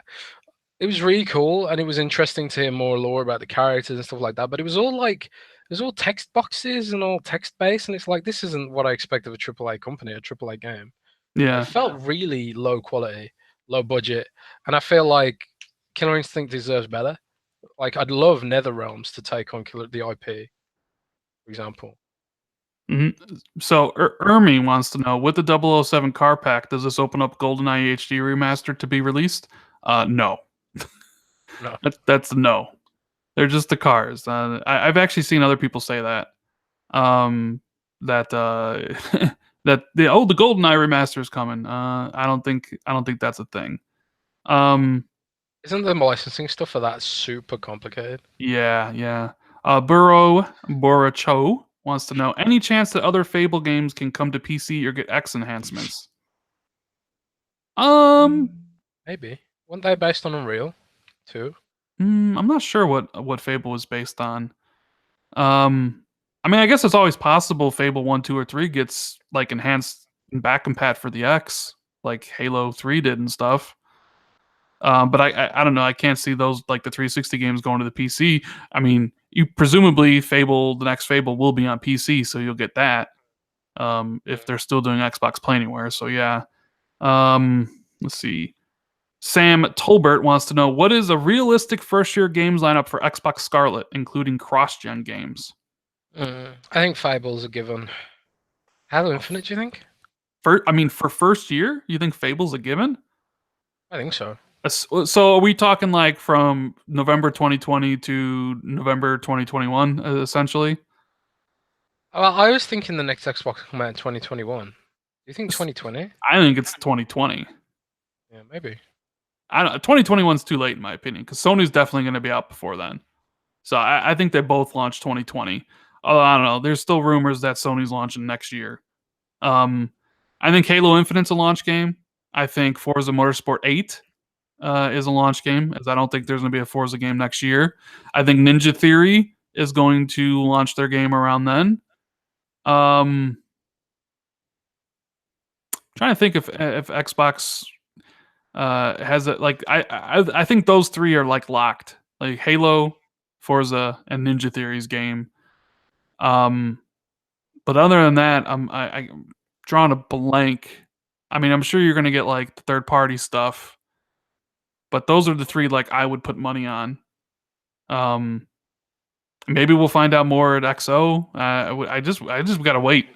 It was really cool, and it was interesting to hear more lore about the characters and stuff like that. But it was all text boxes and all text based, and it's like this isn't what I expect of a AAA company, a AAA game. It yeah. felt really low quality, low budget, and I feel like Killer Instinct deserves better. Like I'd love NetherRealms to take on the IP, for example. hmm So Ermi wants to know, with the 007 car pack, does this open up GoldenEye HD remastered to be released? No. No, That's a no. They're just the cars. I've actually seen other people say that. Um, that that the GoldenEye remaster is coming. I don't think that's a thing. Isn't the licensing stuff for that super complicated? Yeah. Borocho wants to know any chance that other Fable games can come to PC or get X enhancements. Maybe. Weren't they based on Unreal too? I'm not sure what Fable was based on. I mean, I guess it's always possible Fable 1, 2, or 3 gets like enhanced back compat for the X, like Halo 3 did and stuff. But I don't know. I can't see those like the 360 games going to the PC. I mean, you presumably Fable, the next Fable will be on PC, so you'll get that. If they're still doing Xbox Play Anywhere, so yeah. Let's see. Sam Tolbert wants to know what is a realistic first-year games lineup for Xbox Scarlet, including cross-gen games. I think Fable's a given. Halo Infinite, do you think? For first year, you think Fable's a given? I think so. So are we talking like from November 2020 to November 2021, essentially? Well, I was thinking the next Xbox will come out in 2021. Do you think 2020? I think it's 2020. Yeah, maybe. 2021 is too late in my opinion because Sony's definitely going to be out before then. So I think they both launch 2020. Although I don't know, there's still rumors that Sony's launching next year. I think Halo Infinite's a launch game. I think Forza Motorsport 8 is a launch game, as I don't think there's going to be a Forza game next year. I think Ninja Theory is going to launch their game around then. Trying to think if Xbox has it like I think those three are like locked, like Halo, Forza, and Ninja Theory's game. But other than that, I'm drawing a blank. I mean, I'm sure you're gonna get like the third party stuff, but those are the three like I would put money on. Maybe we'll find out more at XO. I just gotta wait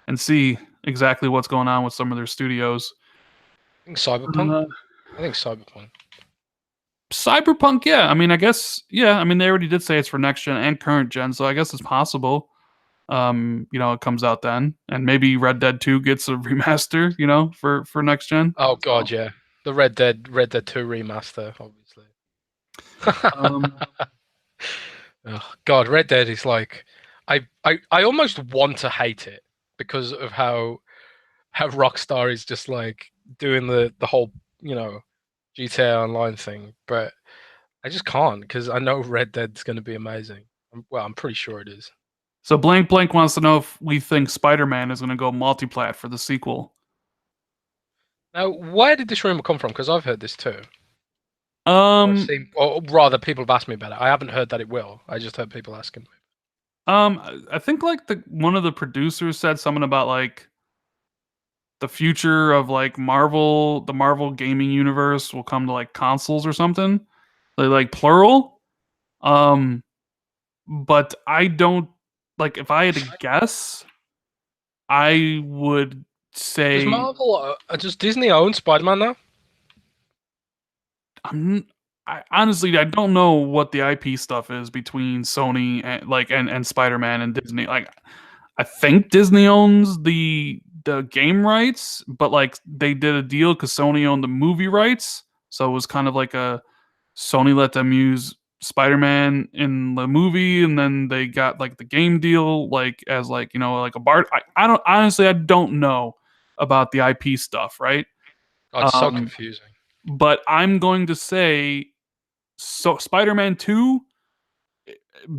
and see exactly what's going on with some of their studios. I think Cyberpunk. I think Cyberpunk. Cyberpunk, yeah. I mean, I guess, yeah. I mean, they already did say it's for next gen and current gen, so I guess it's possible. It comes out then, and maybe Red Dead 2 gets a remaster, for next gen. Oh god, yeah. The Red Dead 2 remaster, obviously. Oh, god, Red Dead is like I almost want to hate it because of how Rockstar is just like doing the whole, GTA Online thing, but I just can't because I know Red Dead's going to be amazing. Well, I'm pretty sure it is. So Blank wants to know if we think Spider-Man is going to go multiplat for the sequel. Now, where did this rumor come from? Because I've heard this too. Or rather, people have asked me about it. I haven't heard that it will. I just heard people asking me. I think like one of the producers said something about like the future of like the Marvel gaming universe will come to like consoles or something. Like plural. But I don't like if I had to guess, I would say Does Disney own Spider-Man now? I don't know what the IP stuff is between Sony and Spider-Man and Disney. Like I think Disney owns the game rights, but like they did a deal because Sony owned the movie rights, so it was kind of like a Sony let them use Spider-Man in the movie, and then they got like the game deal, like as like like a bar. I don't know about the IP stuff, right? Oh, it's so confusing. But I'm going to say, so Spider-Man 2,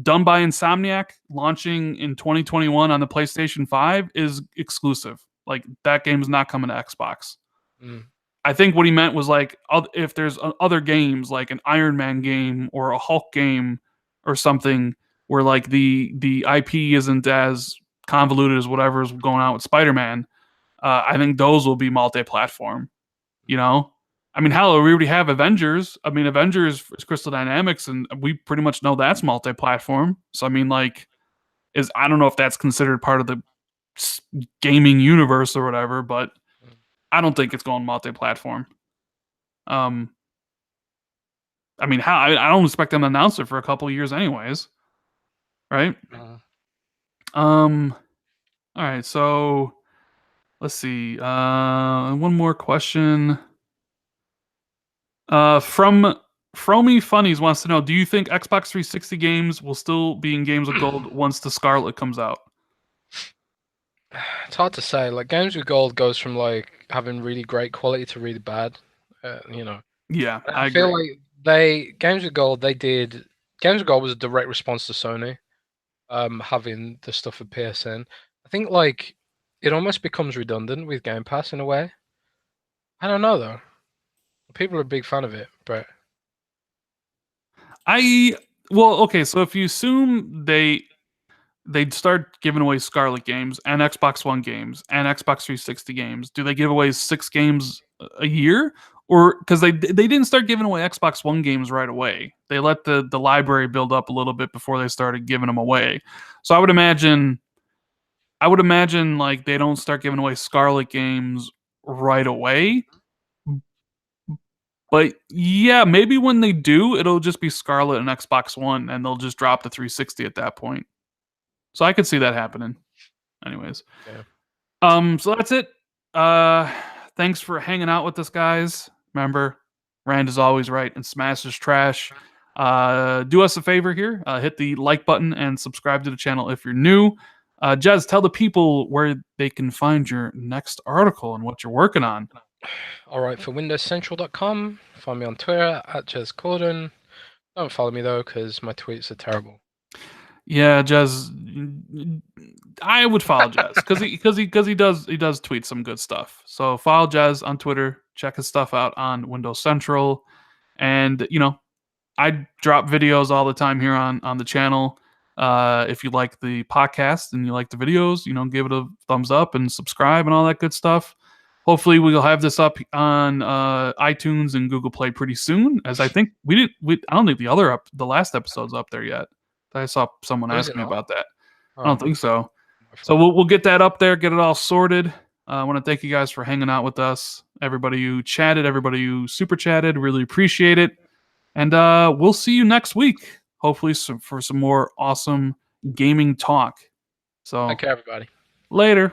done by Insomniac, launching in 2021 on the PlayStation 5, is exclusive. Like that game is not coming to Xbox. I think what he meant was like if there's other games like an Iron Man game or a Hulk game or something where like the IP isn't as convoluted as whatever is going on with Spider-Man, I think those will be multi-platform. I mean, hell, we already have Avengers. I mean, Avengers is Crystal Dynamics, and we pretty much know that's multi-platform. So I mean, like, I don't know if that's considered part of the gaming universe or whatever, but I don't think it's going multi-platform. I mean, I don't expect them to announce it for a couple of years, anyways, right? All right, so let's see. One more question. From Fromy Funnies wants to know: do you think Xbox 360 games will still be in Games with Gold once the Scarlet comes out? It's hard to say. Like Games with Gold goes from like having really great quality to really bad. You know, Yeah, and I I feel agree. like Games with Gold Games with Gold was a direct response to Sony having the stuff with PSN. I think like it almost becomes redundant with Game Pass in a way. I don't know though. People are a big fan of it, but I well, okay. So if you assume they'd start giving away Scarlet games and Xbox One games and Xbox 360 games, do they give away 6 games a year? Or because they didn't start giving away Xbox One games right away. They let the library build up a little bit before they started giving them away. So I would imagine like they don't start giving away Scarlet games right away. But yeah, maybe when they do, it'll just be Scarlet and Xbox One, and they'll just drop the 360 at that point. So I could see that happening. Anyways, yeah. so that's it. Uh, thanks for hanging out with us, guys. Remember, Rand is always right and Smash is trash. Do us a favor here. Hit the like button and subscribe to the channel if you're new. Jez, tell the people where they can find your next article and what you're working on. All right, for WindowsCentral.com, find me on Twitter at JezCorden. Don't follow me though, because my tweets are terrible. Yeah, Jez, I would follow Jez because he does tweet some good stuff. So follow Jez on Twitter. Check his stuff out on Windows Central, and I drop videos all the time here on the channel. If you like the podcast and you like the videos, give it a thumbs up and subscribe and all that good stuff. Hopefully, we'll have this up on iTunes and Google Play pretty soon. As I think we didn't. I don't think the last episode's up there yet. I saw someone Oh, is ask it me not? about that. I Oh, don't think so. my So fault. we'll get that up there, get it all sorted. I want to thank you guys for hanging out with us. Everybody who chatted, everybody who super chatted, really appreciate it. And we'll see you next week, hopefully for some more awesome gaming talk. So Take care, everybody. later.